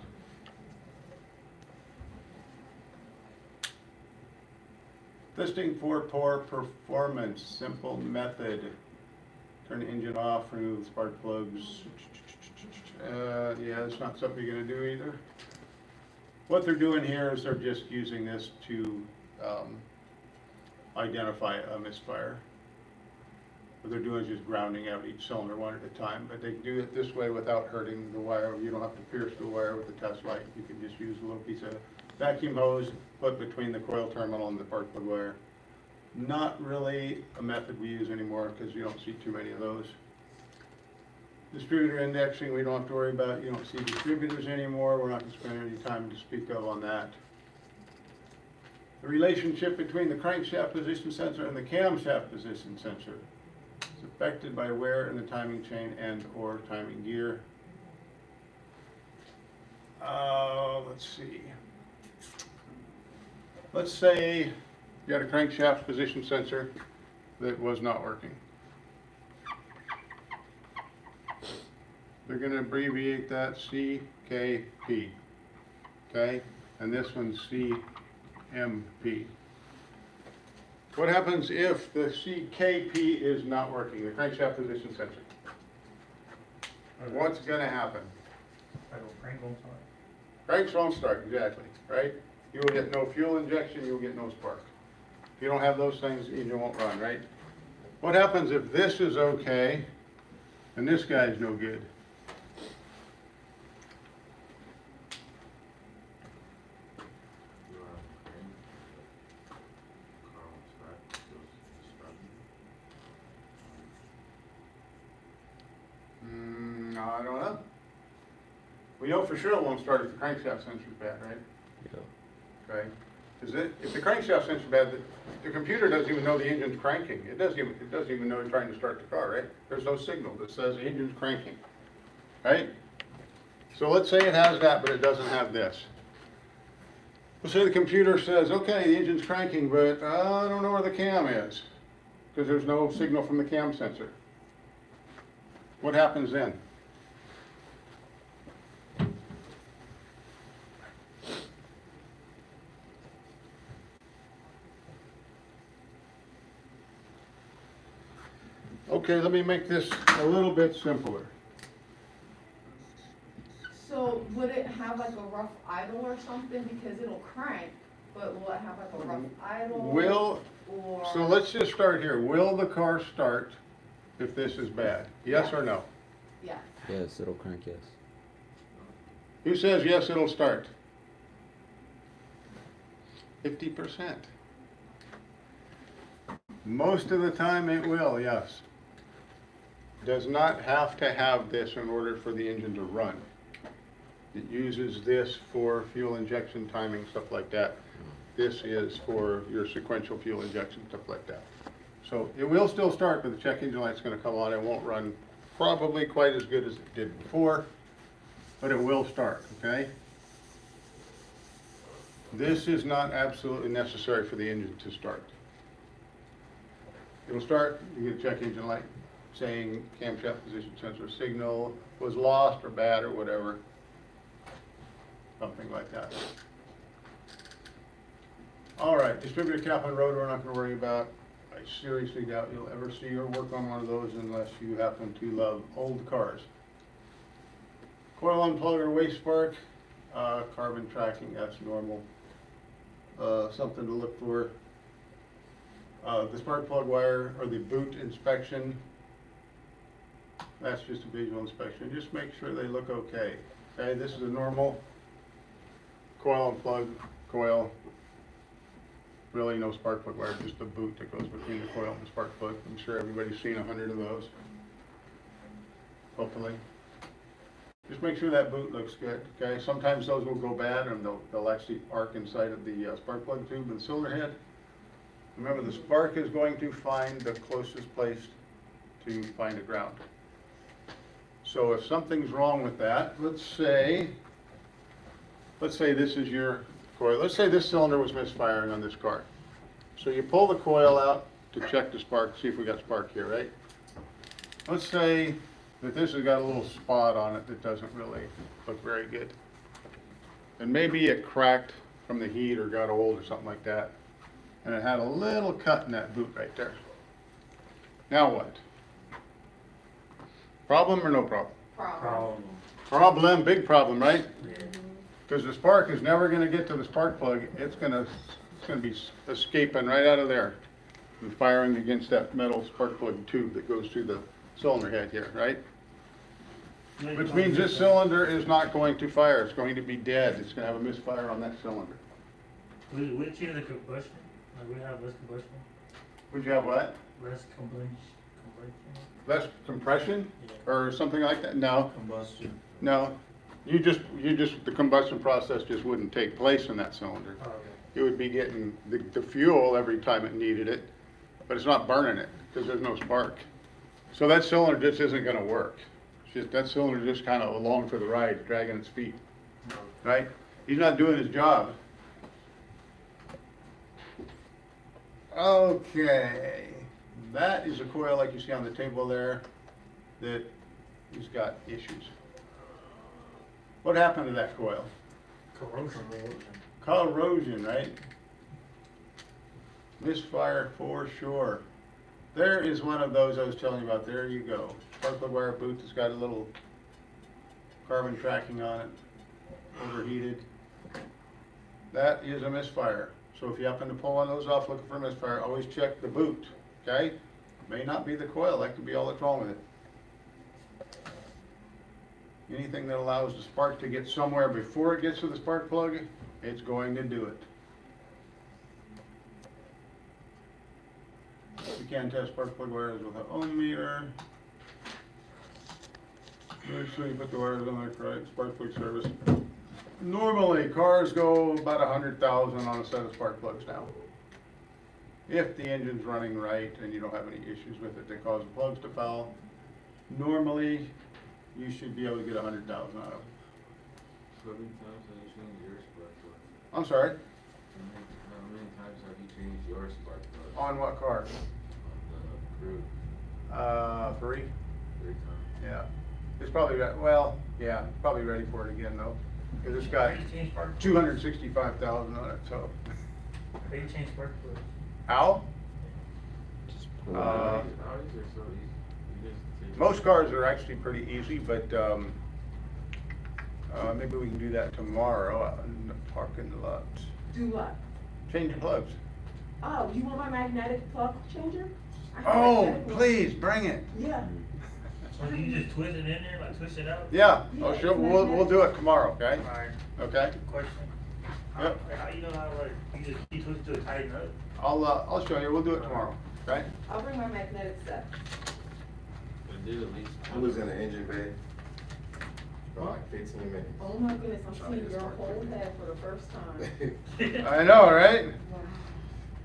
Testing for poor performance, simple method. Turn the engine off, remove the spark plugs. Yeah, it's not something you're going to do either. What they're doing here is they're just using this to identify a misfire. What they're doing is just grounding out each cylinder one at a time, but they do it this way without hurting the wire. You don't have to pierce the wire with a test light. You can just use a little piece of vacuum hose, put between the coil terminal and the spark plug wire. Not really a method we use anymore because you don't see too many of those. Distributor indexing, we don't have to worry about. You don't see distributors anymore. We're not going to spend any time to speak of on that. The relationship between the crankshaft position sensor and the camshaft position sensor is affected by wear in the timing chain and or timing gear. Let's see. Let's say you got a crankshaft position sensor that was not working. They're going to abbreviate that CKP, okay? And this one's CMP. What happens if the CKP is not working, the crankshaft position sensor? What's going to happen? Crank won't start. Cranks won't start, exactly, right? You will get no fuel injection, you will get no spark. If you don't have those things, the engine won't run, right? What happens if this is okay and this guy's no good? I don't know. We know for sure it won't start if the crankshaft sensor's bad, right? Yeah. Okay. If the crankshaft sensor's bad, the computer doesn't even know the engine's cranking. It doesn't even know you're trying to start the car, right? There's no signal that says the engine's cranking, right? So let's say it has that, but it doesn't have this. Let's say the computer says, okay, the engine's cranking, but I don't know where the cam is, because there's no signal from the cam sensor. What happens then? Okay, let me make this a little bit simpler. So would it have like a rough idle or something, because it'll crank, but will it have like a rough idle? Or? So let's just start here. Will the car start if this is bad? Yes or no? Yeah. Yes, it'll crank, yes. Who says yes, it'll start? 50%. Most of the time it will, yes. Does not have to have this in order for the engine to run. It uses this for fuel injection, timing, stuff like that. This is for your sequential fuel injection, stuff like that. So it will still start, but the check engine light's going to come on. It won't run probably quite as good as it did before, but it will start, okay? This is not absolutely necessary for the engine to start. It'll start, you get a check engine light saying camshaft position sensor signal was lost or bad or whatever. Something like that. All right, distributor cap and rotor we're not going to worry about. I seriously doubt you'll ever see or work on one of those unless you happen to love old cars. Coil unplug or waste spark, carbon tracking, that's normal. Something to look for. The spark plug wire or the boot inspection, that's just a visual inspection. Just make sure they look okay. Okay, this is a normal coil unplug, coil. Really no spark plug wire, just the boot that goes between the coil and the spark plug. I'm sure everybody's seen 100 of those, hopefully. Just make sure that boot looks good, okay? Sometimes those will go bad and they'll actually arc inside of the spark plug tube and the cylinder head. Remember, the spark is going to find the closest place to find a ground. So if something's wrong with that, let's say this is your coil. Let's say this cylinder was misfiring on this car. So you pull the coil out to check the spark, see if we got spark here, right? Let's say that this has got a little spot on it that doesn't really look very good. And maybe it cracked from the heat or got old or something like that. And it had a little cut in that boot right there. Now what? Problem or no problem? Problem. Problem, big problem, right? Because the spark is never going to get to the spark plug. It's going to be escaping right out of there and firing against that metal spark plug tube that goes through the cylinder head here, right? Which means this cylinder is not going to fire. It's going to be dead. It's going to have a misfire on that cylinder. Would it change the combustion? Like we have less combustion? Would you have what? Less combustion? Less compression or something like that? No. Combustion. No. The combustion process just wouldn't take place in that cylinder. Oh, okay. it would be getting the fuel every time it needed it, but it's not burning it, because there's no spark. So that cylinder just isn't gonna work. It's just, that cylinder just kind of along for the ride, dragging its feet, right? He's not doing his job. Okay, that is a coil like you see on the table there, that has got issues. What happened to that coil? Corrosion. Corrosion, right? Misfire for sure. There is one of those I was telling you about. There you go. Spark plug wire boot that's got a little carbon tracking on it, overheated. That is a misfire. So if you happen to pull one of those off looking for a misfire, always check the boot, okay? May not be the coil, that could be all that's wrong with it. Anything that allows the spark to get somewhere before it gets to the spark plug, it's going to do it. You can test spark plug wires with an ohm meter. Make sure you put the wires on there correct. Spark plug service. Normally, cars go about 100,000 on a set of spark plugs now. If the engine's running right and you don't have any issues with it that cause the plugs to foul, normally you should be able to get 100,000 out of it. So many times have you changed your spark plug? I'm sorry, How many times have you changed your spark plug? on what car? On the crew? 3? 3 times. Yeah. It's probably, well, yeah, probably ready for it again though. Cause it's got How do you change spark plugs? 265,000 on it, so. How do you change spark plugs? How? Just pull Uh, it out. Nowadays they're so easy. You just take- Most cars are actually pretty easy, but, maybe we can do that tomorrow out in the parking lot. Do what? Change the plugs. Oh, you want my magnetic plug changer? I have Oh, magnetic plug. please, bring it. Yeah. So do you just twist it in there, like twist it out? Yeah, Yeah, oh, sure, it's we'll do it tomorrow, okay? Alright, Okay? question. Yep. How you know how to, like, you just keep twisting to tighten up? I'll show you, we'll do it tomorrow, okay? I'll bring my magnetic set. It did at least. I was in the engine bay for like 15 minutes. Oh my goodness, I'm seeing your whole head for the first time. I know, right? Wow.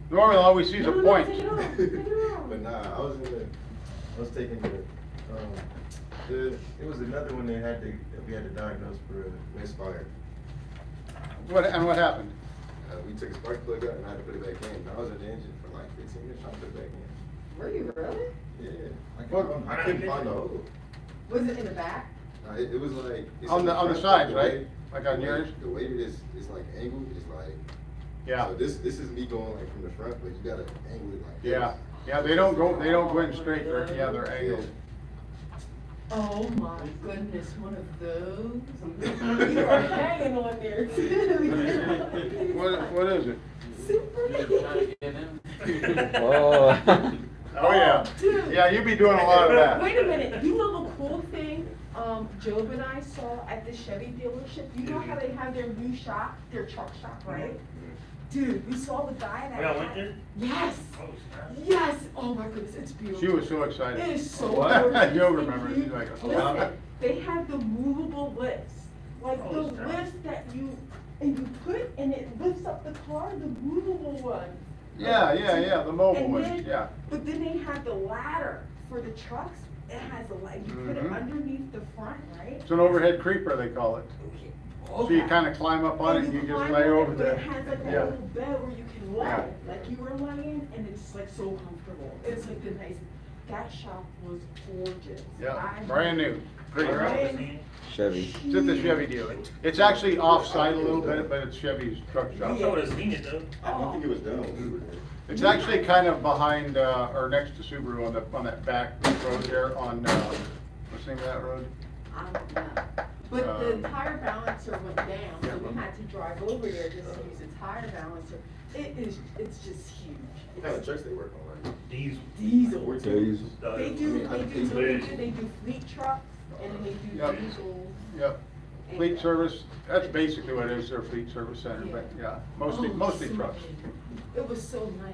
Normally, all we see is a No, point. take it off, take it off. But nah, I was taking it was another one that we had to diagnose for a misfire. What happened? We took a spark plug out and I had to put it back in. I was in the engine for like 15 minutes trying to put it back in. Were you really? Yeah, I couldn't find the hole. Was it in the back? It was like it's On in the front, sides, the right? way- Like on the way- yours? The way it is like angled, it's like. Yeah, So this is me going like from the front, but you gotta angle it like this. yeah, they don't go in straight, they're angled. Oh my goodness, one of those. You are hanging on there too. What is it? Super neat. Oh. Oh, yeah. Dude. Yeah, you be doing a lot of that. Wait a minute, you know the cool thing, Job and I saw at the Chevy dealership, you know how they have their new shop, their truck shop, right? Dude, we saw the guy that. Y'all went there? Yes, Oh, snap. yes, oh my goodness, it's beautiful. She was so excited. It is so What? gorgeous. Joe and remembers, cute. he's like, oh, Listen, wow. they have the movable lifts, like Oh, the snap. lifts that you put and it lifts up the car, the movable one. Yeah, the mobile And ones, then- yeah. But then they have the ladder for the trucks, it has a ladder, you put it Mhm. underneath the front, right? It's an overhead creeper, they call it. So you kinda climb up on it and you just climb lay on over it, there. But it has like a Yeah. little bed where you can lay, Yeah. like you were laying, and it's like so comfortable. It's like the nice, that shop was gorgeous. Yeah, I- brand new. Pretty Where else nice. was he? Chevy. It's at the Chevy dealer. It's actually off-site a little bit, but it's Chevy's truck I shop. would have seen it though. I don't think it was done when we were there. It's actually kind of behind, or next to Subaru on that back road there on, what's the name of that road? I don't know. But the Um, tire balancer went down, so we had to drive over there just to use the tire balancer. It's just huge. What kind of trucks they work on, like? Diesel. Diesel. Diesel. They do fleet trucks, and then they do Yep. diesel. Yep. and- Fleet service, that's basically what it is, their fleet service center, but yeah, mostly Oh, trucks. It was so nice.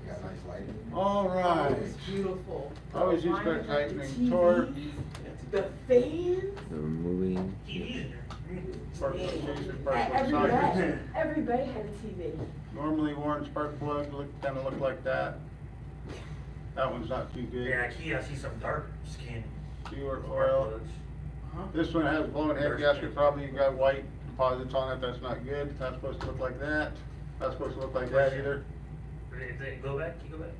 They got nice lighting. All Oh, right. it was beautiful. Always use Alignment that of the tightening TVs, torque. The fans. The removing. TVs in there. Spark plug cases, spark plug Everybody, sockets. everybody had a TV. Normally worn spark plug kinda look like that. That one's not too good. Yeah, Key, I see some dark skin. Pure spark oil. plugs. This one has blown head gasket, probably got white deposits on it, that's not good. It's not supposed to look like that. Not supposed to look like that either. If they go back, you go back.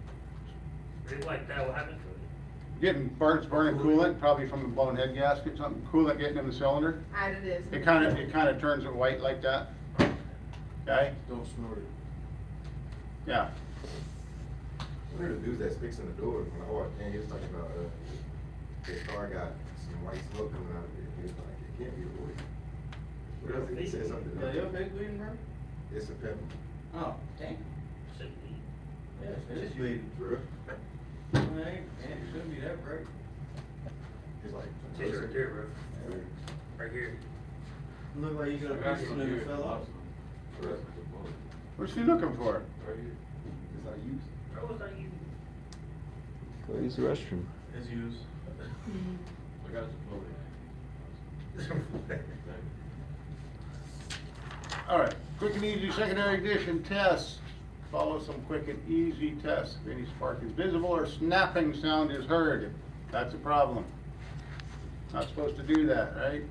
If they like that, what happened to it? Getting burnt, burning coolant, probably from the blown head gasket, something, coolant getting in the cylinder. And it is. It kinda turns it white like that. Okay, Don't snort it. yeah. One of the dudes that's fixing the door, when I walked in, he was talking about, his car got some white smoke coming out of it. He was like, it can't be the wood. What else did he say something? Yeah, your big bleeding, bro? It's a pepper. Oh, dang. Should be. Yeah, it's bleeding. For real? Man, it shouldn't be that bright. He's like. It's right there, bro. Right here. Look like you got a piece of nigga fell off. For real? What's he looking for? Right here. It's like used. Bro, what's that you? Go use the restroom. It's used. I got the All right, quick and easy secondary ignition test. Follow some quick and easy tests. If any spark is visible or snapping sound is heard, that's a problem. Not supposed to do that, right?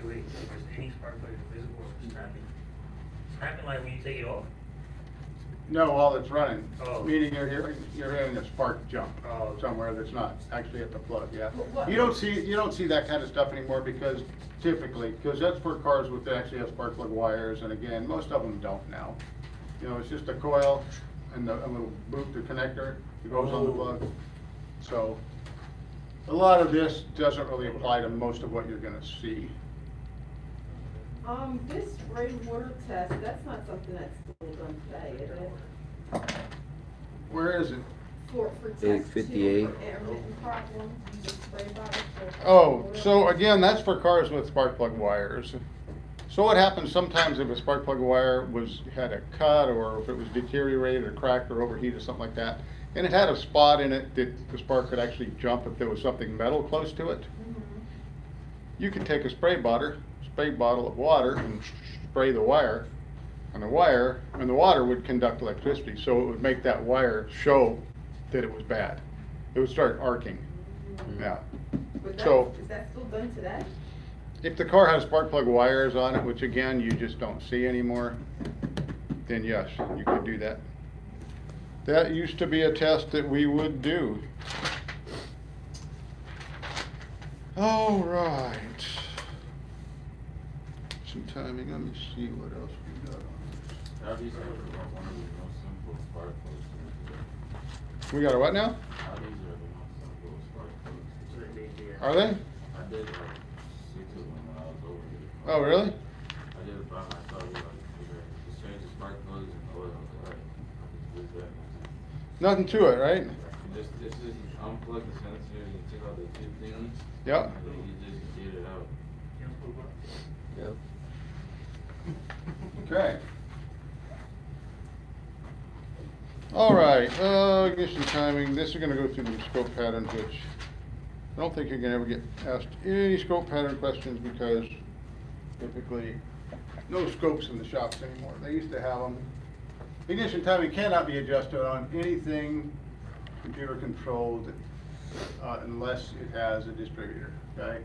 Wait, is any spark plug visible or snapping? Snapping like when you take it off? No, while it's running. Oh. Meaning you're hearing a spark jump Oh. somewhere that's not actually at the plug, yeah. What- You don't see that kind of stuff anymore because because that's for cars with actually have spark plug wires, and again, most of them don't now. You know, it's just a coil and a little boot, the connector that goes on the plug. So, a lot of this doesn't really apply to most of what you're gonna see. This spray water test, that's not something that's still done today, is it? Where is it? For test 858. two, for intermittent problems, you just spray bottle for. Oh, water. so again, that's for cars with spark plug wires. So what happens sometimes if a spark plug wire had a cut, or if it was deteriorated or cracked or overheated or something like that, and it had a spot in it that the spark could actually jump if there was something metal close to it, Mhm. you can take a spray bottle of water and spray the wire, and the water would conduct electricity, so it would make that wire show that it was bad. It would start arcing, yeah. But So- is that still done today? If the car has spark plug wires on it, which again, you just don't see anymore, then yes, you could do that. That used to be a test that we would do. All right. Some timing, let me see what else we got on Audis are one of the most simple spark plugs. this. We got a what now? Audis are the most simple spark plugs. Are they? I did like 6 of them when I was over here. Oh, really? I did it by myself, just change the spark plugs and oil, right? I just did that. Nothing to it, right? This is unplug the sensor, you take out the two thingies. Yep. And then you just get it out. Yep. Okay. All right, ignition timing, this is gonna go through the scope patterns, which I don't think you're gonna ever get asked any scope pattern questions because typically no scopes in the shops anymore. They used to have them. Ignition timing cannot be adjusted on anything computer controlled unless it has a distributor, okay?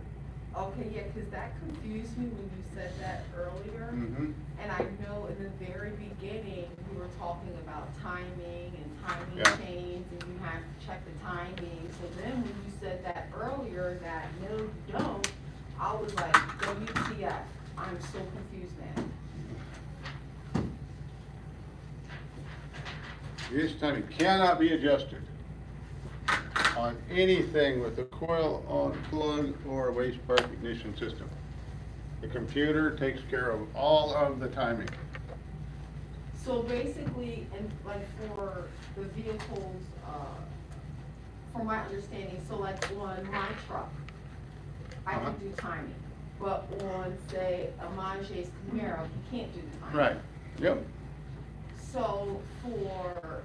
Okay, yeah, cause that confused me when you said that earlier. Mm-hmm. And I know in the very beginning, we were talking about timing and timing Yeah. chains, and you have to check the timing. So then when you said that earlier, that no, you don't, I was like, WTF, I'm so confused now. Ignition timing cannot be adjusted on anything with a coil on plug or a waste spark ignition system. The computer takes care of all of the timing. So basically, and like for the vehicles, from my understanding, so like on my truck, I can do timing. But on, say, a Maje's Camaro, you can't do the timing. Right, yep. So for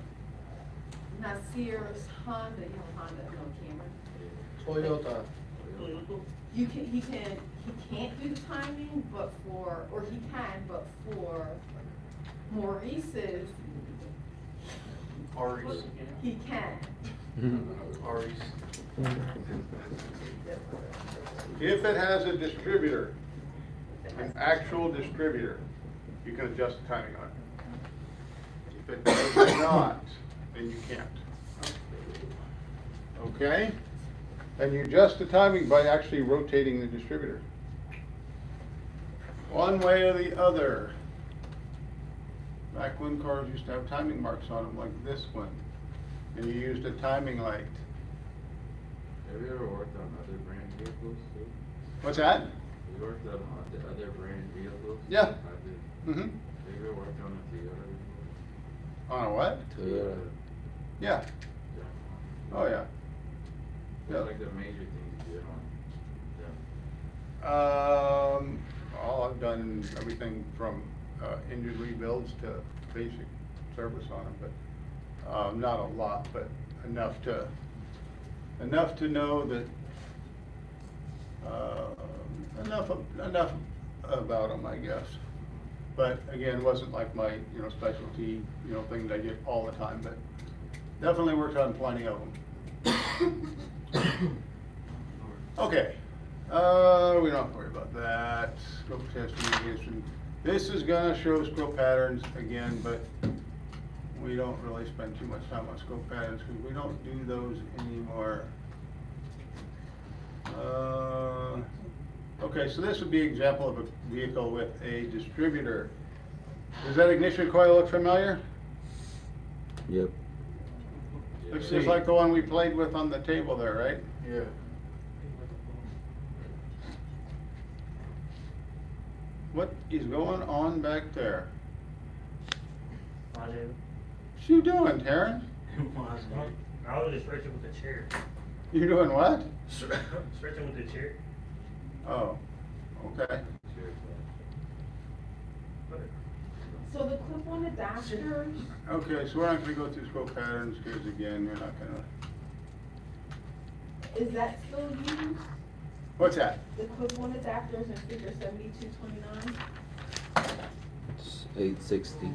Nasir's Honda, you know Honda, no Camry. Toyota. He he can't do the timing, but or he can, but for Maurice's, Ari's. he can. Ari's. If it has a distributor, an actual distributor, you can adjust the timing on it. If it does not, then you can't. Okay? And you adjust the timing by actually rotating the distributor. One way or the other. Back when cars used to have timing marks on them like this one, and you used a timing light. Have you ever worked on other brand vehicles too? What's that? Have you worked on the other brand vehicles? Yeah. I did. Mm-hmm. Have you ever worked on a Toyota before? On a what? Toyota. Yeah. Yeah. Oh, yeah. What's Yeah. like the major things you did on them? All I've done everything from engine rebuilds to basic service on them, but not a lot, but enough to know that enough about them, I guess. But again, wasn't like my specialty things I get all the time, but definitely worked on plenty of them. Okay, we don't have to worry about that. Scope test mitigation. This is gonna show scope patterns again, but we don't really spend too much time on scope patterns because we don't do those anymore. Okay, so this would be an example of a vehicle with a distributor. Does that ignition coil look familiar? Yep. Looks just like the one we played with on the table there, right? Yeah. What is going on back there? I do. What you doing, Terrence? I was just stretching with the chair. You doing what? Stretching with the chair. Oh, okay. So the clip-on adapters, Okay, so we're not gonna go through scope patterns because again, we're not gonna. is that still used? What's that? The clip-on adapters in figure 7229? It's 860.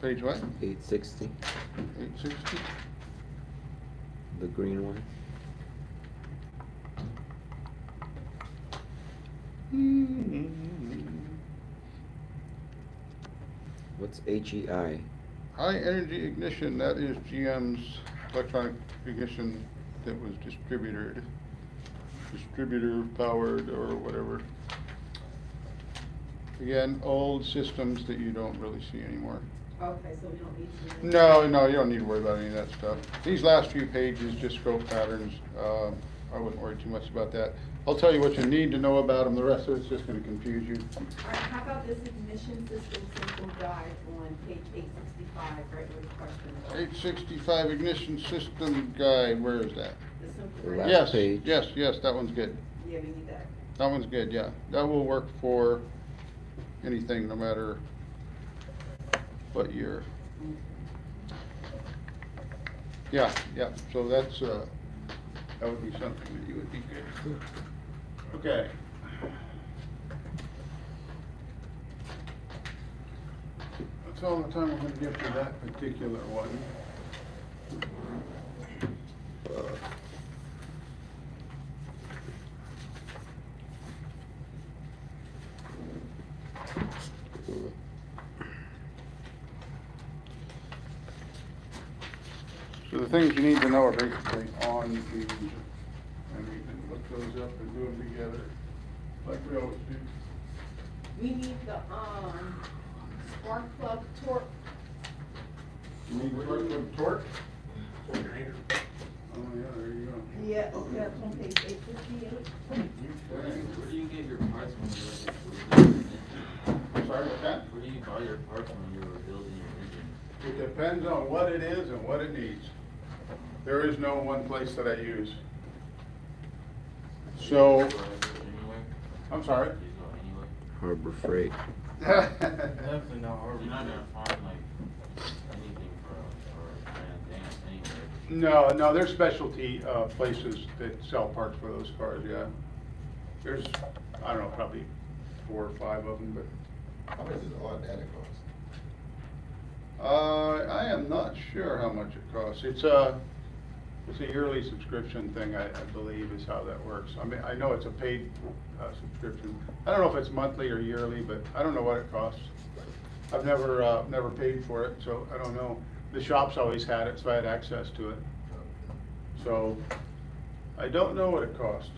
Page what? 860. 860? The green one. What's HEI? High energy ignition, that is GM's electronic ignition that was distributor powered or whatever. Again, old systems that you don't really see anymore. Okay, so we don't need to. No, you don't need to worry about any of that stuff. These last few pages, just scope patterns, I wouldn't worry too much about that. I'll tell you what you need to know about them, the rest of it's just gonna confuse you. All right, how about this ignition system simple guide on page 865, right where the question is? 865 ignition system guide, where is that? The simple The guide. last Yes, page. yes, that one's good. Yeah, we need that. That one's good, yeah. That will work for anything, no matter what year. Yeah, so that's, that would be something that you would be good. Okay. That's all the time we're gonna give for that particular one. So the things you need to know are basically on the page, and we can look those up and do them together, like we always do. We need the, spark plug torque. You need torque with torque? Right. Oh, yeah, there you go. Yeah, that's on page 858. Where do you get your parts when you're building I'm sorry, what's that? Where do you buy your parts when you're building your engine? It depends on what it is and what it needs. There is no one place that I use. So, Do you go anywhere? I'm sorry? Do you go anywhere? Harbor Freight. Definitely not hard. You're not gonna find like anything for a grand dance anywhere. No, no, there's specialty, places that sell parts for those cars, yeah. There's, I don't know, probably 4 or 5 of them, but. How much does all data cost? I am not sure how much it costs. It's a yearly subscription thing, I believe is how that works. I mean, I know it's a paid, subscription. I don't know if it's monthly or yearly, but I don't know what it costs. I've never paid for it, so I don't know. The shop's always had it, so I had access to it. So, I don't know what it costs.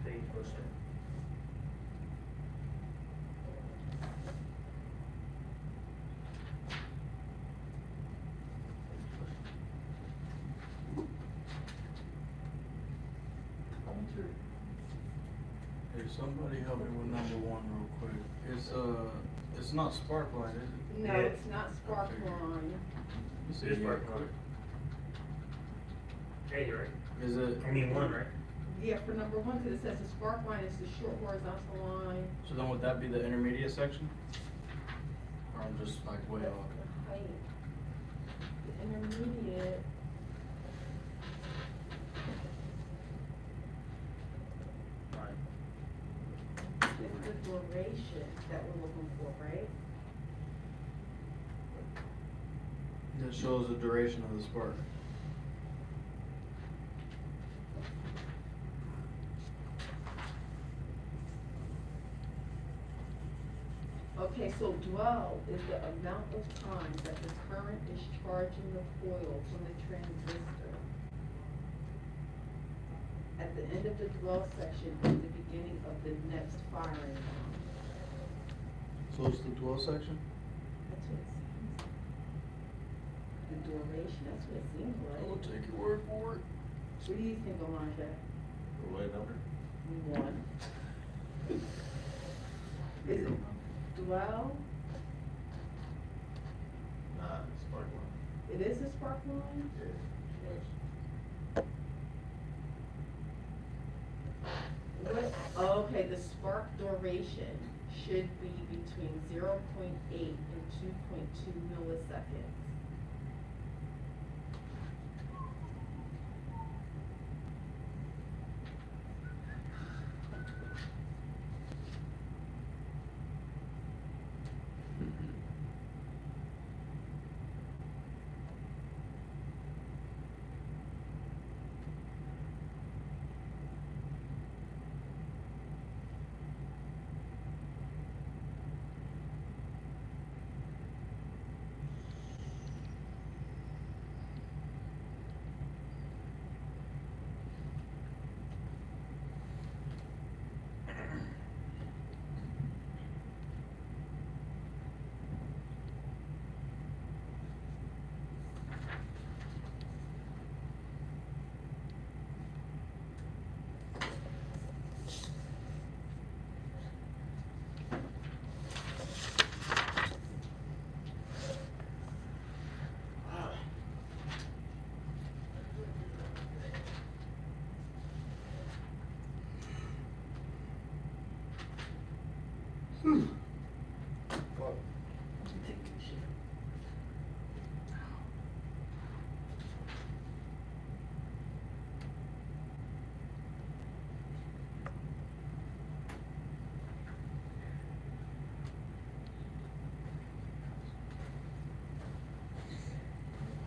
Page first. Hey, somebody help me with number 1 real quick. It's not Sparkline, is it? No, Yeah. it's not Sparkline. It's It is yeah, Sparkline. Hey, you're right. Is it? I mean, 1, right? Yeah, for number 1, because it says the Sparkline is the short horizontal line. So then would that be the intermediate section? Or I'm just like way That's off? the height. The intermediate. Is the duration that we're looking for, right? That shows the duration of the spark. Okay, so dwell is the amount of time that the current is charging the coil from the transistor. At the end of the dwell section is the beginning of the next firing line. So it's the dwell section? That's what it seems. The duration, that's what it seems I will like. take your word for it. What do you think, Alonzo? What number? 1. Is it dwell? Nah, spark one. It is a spark line? Yeah. What, okay, the spark duration should be between 0.8 and 2.2 milliseconds.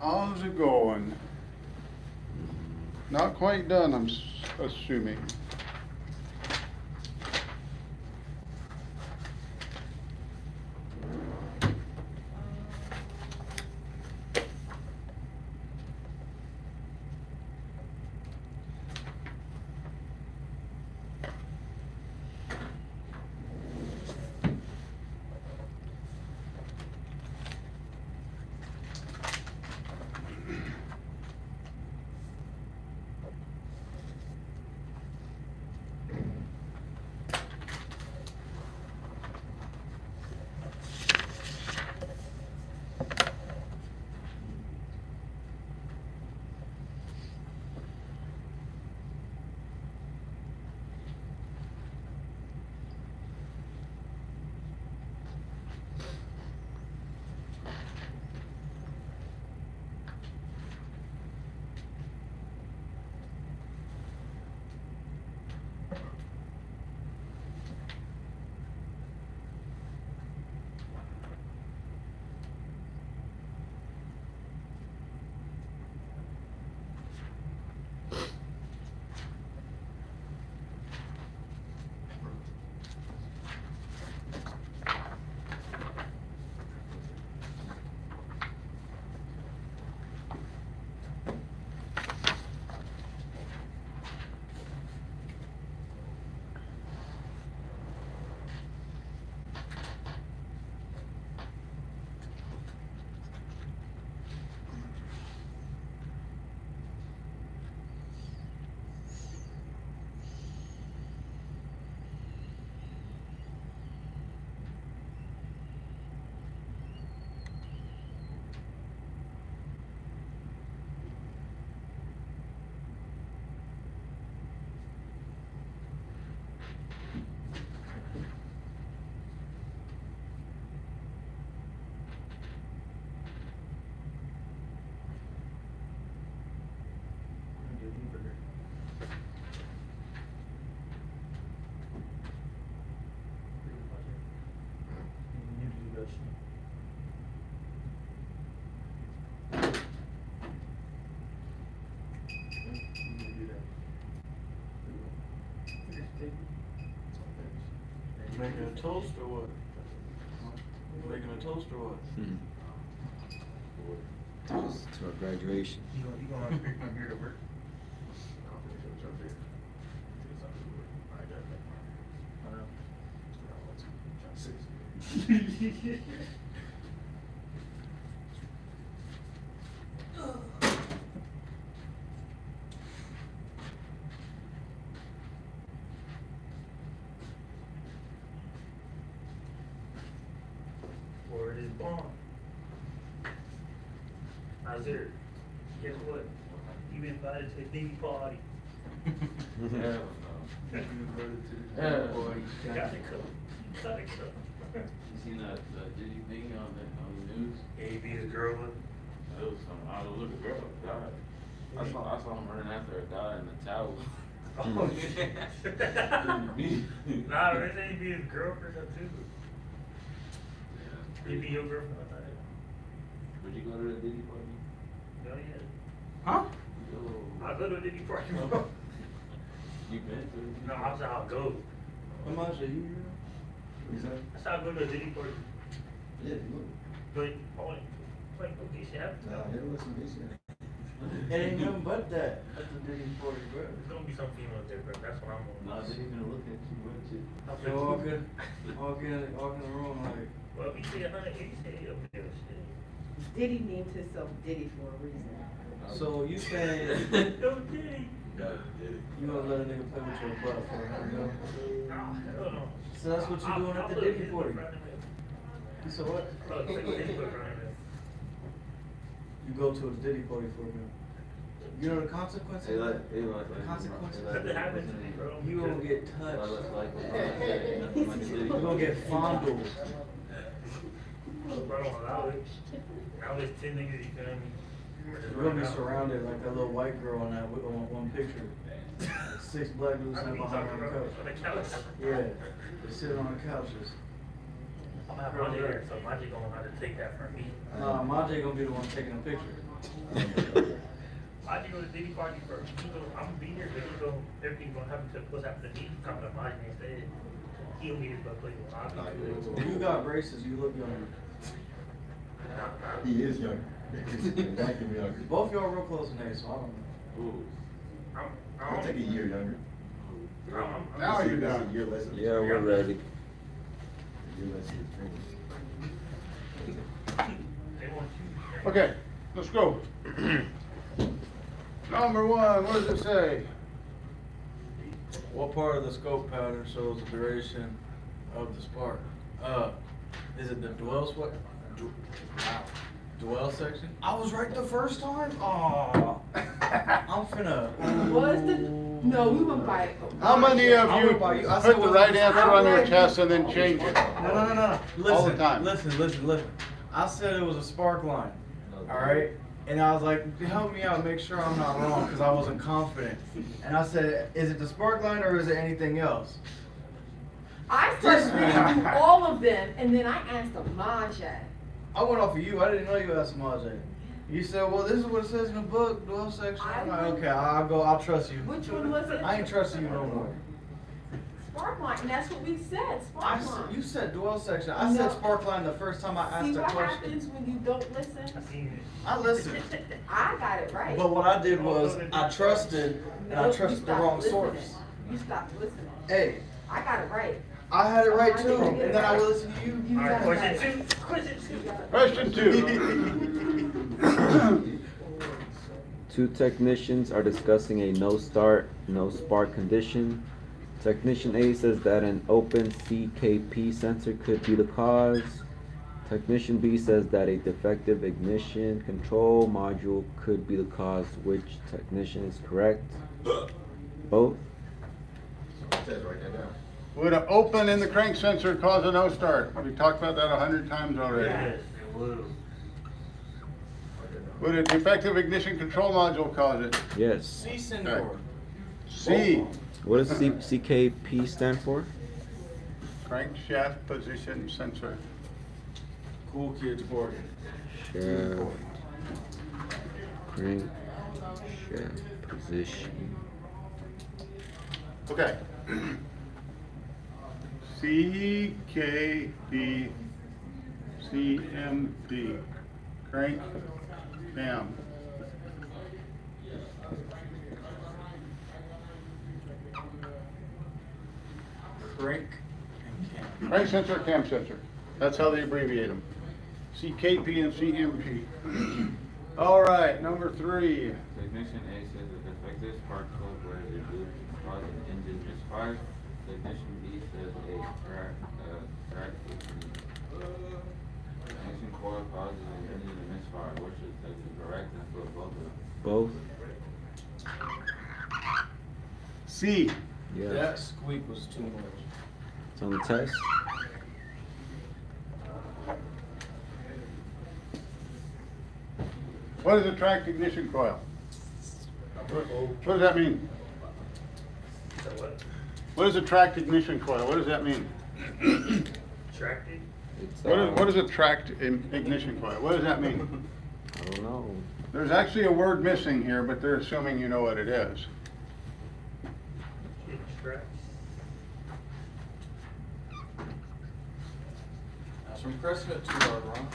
How's it going? Not quite done, I'm assuming. Making a toast or what? Making a toast or what? Toast to our graduation. You gonna bring my beer to work? Word is born. Nazir, guess what? You been invited to a dingy party. Hell no. Yeah, boy. Got the cup. Got the cup. You seen that Diddy thing on the news? AB's girl. It was some out of look girl died. I saw him running after a guy in the towel. Oh shit. Nah, this ain't be his girlfriend too. It be your girlfriend. Would you go to the Diddy party? Hell yeah. Huh? Yo. I'll go to a Diddy party, bro. You been to it? No, I'm saying I'll go. How much are you? That's how I go to a Diddy party. Yeah, you would. But, oh, like, okay, shit happens. Hit him with some bitch. It ain't nothing but that. That's the Diddy party, bro. There's gonna be some females there, bro. That's what I'm on. Nah, they even look at you, what you? So walk in the room like. Well, we say 180 up there, shit. Diddy named himself Diddy for a reason. So you saying Yo, Diddy. God, Diddy. you gonna let a nigga play with your butt for a $100? Nah, hell no. So that's what you doing at the Diddy party? You said what? You go to a Diddy party for him. You know the consequences? Hey, like, The consequences? Nothing happens to me, bro. You gonna get touched. Nothing like a Diddy. You gonna get fondled. Bro, don't allow it. Now there's 10 niggas, you feel me? You're gonna be surrounded like that little white girl on that on one picture. 6 black dudes sitting behind her on the couch. On the couch. Yeah, they're sitting on the couches. I'm gonna have Monty there, so Monty gonna have to take that from me. Nah, Monte gonna be the one taking the picture. I can go to Diddy party first. He go, I'm gonna be here, but he go, everything's gonna happen to what's happening to me. Coming up my instead. He'll meet his butt play. I'll be good. You got braces, you look younger. He is younger. Like him younger. Both y'all real close in age, so I don't know. Ooh. I'll take a year younger. Now you're That's done. a year less. of- Yeah, we're ready. A year less of training. They want you. Okay, let's go. Number one, what does it say? What part of the scope pattern shows the duration of the spark? Is it the dwell dwell section? I was right the first time? Aw. I'm finna. Was the, no, we went by. How many of I you went by you. I said put the was right it- answer on your chest and then change it? No. Listen, All the time. Listen. I said it was a spark line. Alright? And I was like, help me out, make sure I'm not wrong, because I wasn't confident. And I said, is it the spark line or is it anything else? I started reading through all of them, and then I asked Amaja. I went off of you. I didn't know you asked Samaj. You said, well, this is what it says in the book, dwell section. I'm like, okay, I'll trust you. Which one was it? I ain't trusting you no more. Sparkline, and that's what we said, Sparkline. You said dwell section. I said No. spark line the first time I asked See the what question. happens when you don't listen? I seen it. I listened. I got it right. But what I did was I trusted, and I Nope, trusted you the stopped wrong listening. source. You stopped listening. Hey, I got it right. I had it right I too, didn't get and it then I right. listened to you. You All right, got it right. question two. Question two. Question two. Two technicians are discussing a no start, no spark condition. Technician A says that an open CKP sensor could be the cause. Technician B says that a defective ignition control module could be the cause. Which technician is correct? Both? It says write that down. Would an open in the crank sensor cause a no start? We talked about that 100 times already. Yes, it was. Write that down. Would a defective ignition control module cause it? Yes. C Senor. C, What does CKP stand for? crankshaft position sensor. Cool kids party. Shaft. Crank. Shaft position. Okay. CKP, CMP, crank, cam. Crank and cam. Crank sensor, cam sensor. That's how they abbreviate them. CKP and CMP. All right, number three. Technician A says the defective spark plug was removed caused an engine misfire. Technician B says a crack ignition coil causes an engine to misfire. Which is the correct answer for both of them? Both? C. Yes. That squeak was too much. It's on the test. What is a tracked ignition coil? What does that mean? So what? What is a tracked ignition coil? What does that mean? Attracted? It's, What is a tracked ignition coil? What does that mean? I don't know. There's actually a word missing here, but they're assuming you know what it is. Extract. That's from Crescent to our run.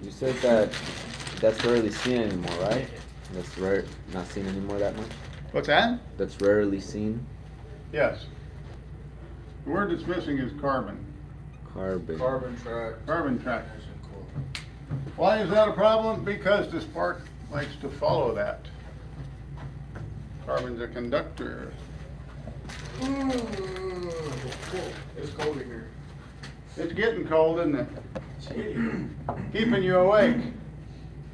You said that that's rarely seen anymore, right? That's rare, not seen anymore that much? What's that? That's rarely seen. Yes. The word that's missing is carbon. Carbon. Carbon track. Carbon track. Ignition coil. Why is that a problem? Because the spark likes to follow that. Carbon's a conductor. It's cold in here. It's getting cold, isn't it? Keeping you awake.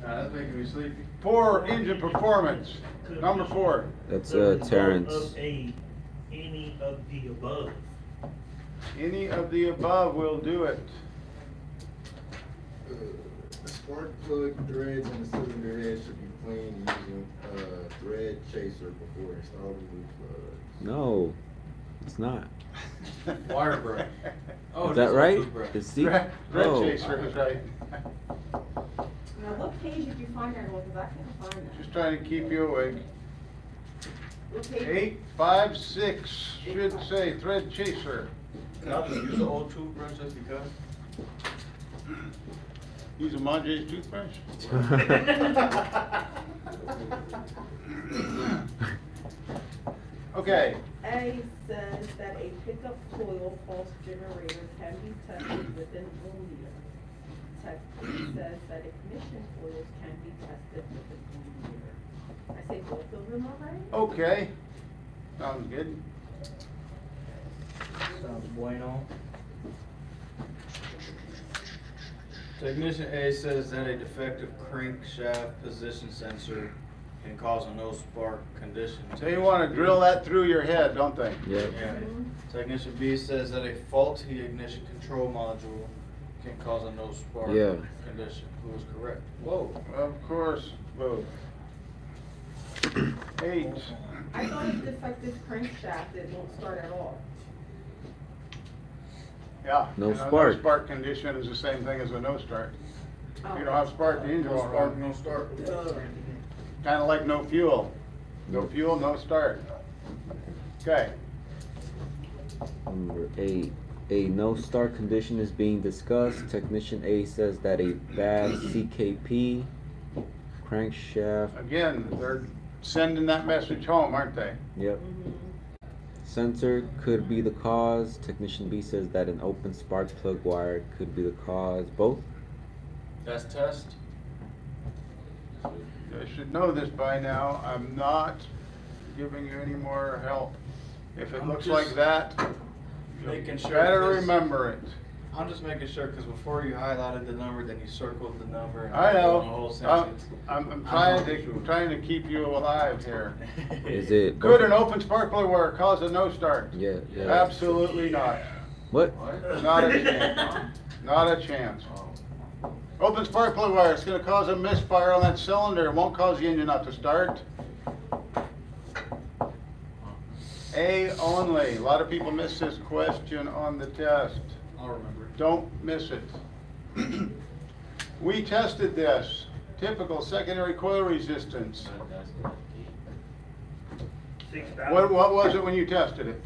Nah, that's making me sleepy. Poor engine performance. Number 4. That's The result Terrence. of any of the above. Any of the above will do it. The spark plug threads in the cylinder head should be cleaned using thread chaser before installing new plugs. No, it's not. Wire brush. Oh, Is that this right? toothbrush. Is C? Thread Oh. chaser is right. Now, what page did you find that on, because I can't find that. Just trying to keep you awake. What page? 856 should say thread chaser. Can I just use the old toothbrush just because? Use a Monjay's toothbrush? Okay, A says that a pickup coil pulse generator can be tested with an ohm meter. Text B says that ignition coils can be tested with an ohm meter. I say both of them already? okay. Sounds good. Sounds bueno. Technician A says that a defective crankshaft position sensor can cause a no spark condition. They want to drill that through your head, don't they? Yep. Yeah. Technician B says that a faulty ignition control module can cause a no spark Yeah. condition. Who is correct? Whoa. Of course, both. 8. I thought it's defective crankshaft, it won't start at all. Yeah. No and a spark. No spark condition is the same thing as a no start. Oh. You don't have spark, the engine No won't spark, run. no start. Kind of like no fuel. No fuel, no start. Okay. Number 8. A no start condition is being discussed. Technician A says that a bad CKP crankshaft. Again, they're sending that message home, aren't they? Yep. Sensor could be the cause. Technician B says that an open spark plug wire could be the cause. Both? That's test. You should know this by now. I'm not giving you any more help. If it I'm looks just like that, Making sure. better 'cause remember it. I'm just making sure, because before you highlighted the number, then you circled the number. And I you're know. doing a whole sentence. I'm trying to keep you alive here. Is it Could both? an open spark plug wire cause a no start? Yeah, yeah. Absolutely not. What? Not a chance. Not a chance. Open spark plug wire, it's gonna cause a misfire on that cylinder. It won't cause the engine not to start. A only. A lot of people miss this question on the test. I'll remember. Don't miss it. We tested this. Typical secondary coil resistance. 6,000. What was it when you tested it?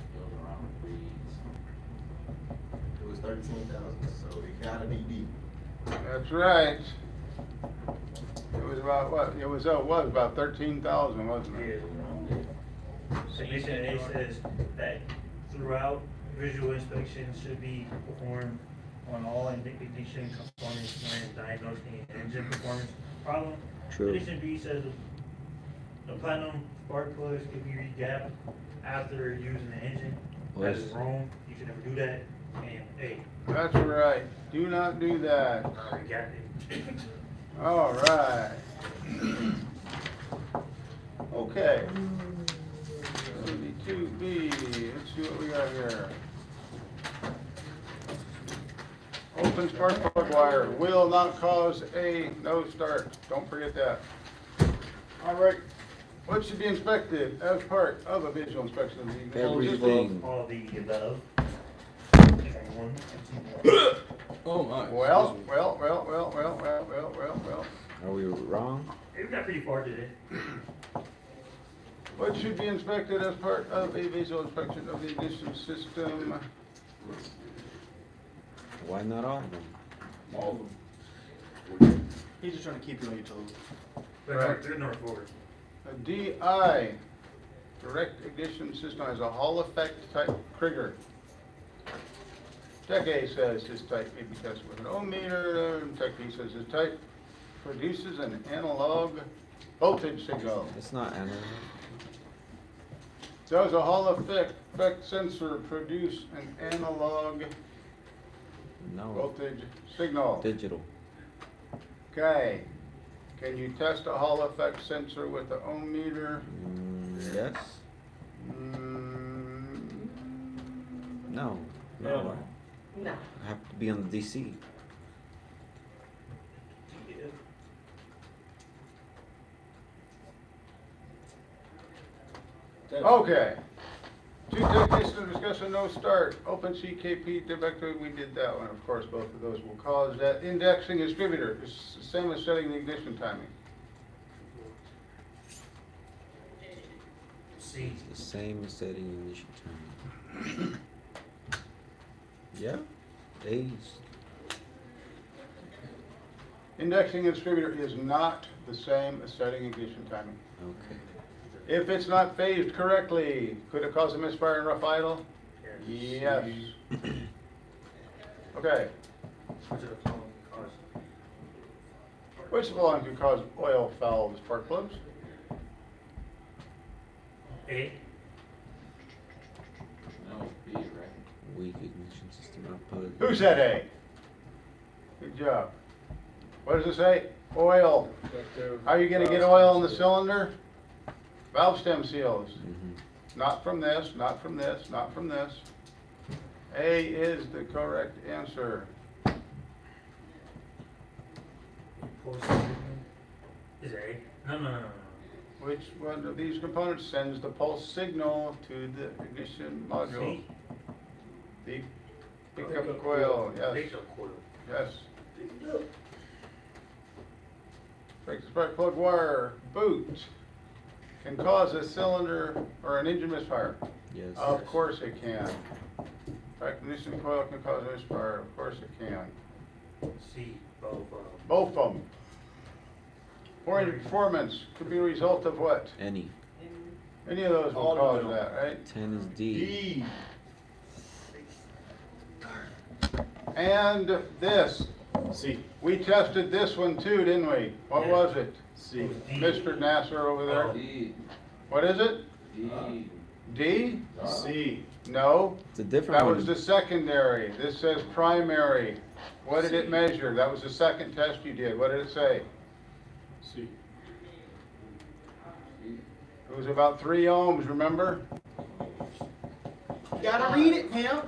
It was 13,000, so it gotta be deep. That's right. It was about what? It was about 13,000, wasn't it? Technician A says that throughout, visual inspection should be performed on all ignition components when diagnosing an engine performance problem. True. Technician B says the platinum spark plugs can be regapped after using the engine. That is Yes. wrong. You should never do that. And A, That's right. Do not do that. regap it. All right. Okay. 72B, let's see what we got here. Open spark plug wire will not cause a no start. Don't forget that. All right. What should be inspected as part of a visual inspection of the ignition system? Everything. All the above. One, Oh my. Well. Are we wrong? we got pretty far today. What should be inspected as part of a visual inspection of the ignition system? Why not all of them? All of them. He's just trying to keep you on your toes. Right. They're north forward. A DI, direct ignition system, has a Hall effect type trigger. Tech A says this type may be tested with an ohm meter. Tech B says this type produces an analog voltage signal. It's not analog. Does a Hall effect sensor produce an analog No. voltage signal? Digital. Okay. Can you test a Hall effect sensor with an ohm meter? Yes. No. No. No. I have to be on the DC. Okay. Two technicians discussion no start. Open CKP, Tibecto, we did that one. Of course, both of those will cause that. Indexing distributor, it's the same as setting the ignition timing. C. It's the same as setting ignition timing. Yeah, A's. Indexing a distributor is not the same as setting ignition timing. Okay. If it's not phased correctly, could it cause a misfire and rough idle? Yes. Okay. Which of the following can cause? Which of the following could cause oil foul spark plugs? A. No, B, right? Weak ignition system output. Who said A? Good job. What does it say? Oil. How are you gonna get oil in the cylinder? Valve stem seals. Not from this, not from this, not from this. A is the correct answer. Pulse is A. No. Which one of these components sends the pulse signal to the ignition module? C. The pickup coil, yes, Pickup coil. yes. Break the spark plug wire, boot, can cause a cylinder or an engine misfire. Yes. Of course it can. Ignition coil can cause a misfire, of course it can. C. Both. Both of them. Poor performance could be a result of what? Any. Any of those will All cause of them. that, right? 10 is D. And this, C. we tested this one too, didn't we? What Yeah. was it? C. Mr. Nasser over there? D. What is it? D. D? C. No, It's a different that one. was the secondary. This says primary. What did it measure? That was the second test you did. What did it say? C. It was about 3 ohms, remember? Gotta read it, Pam.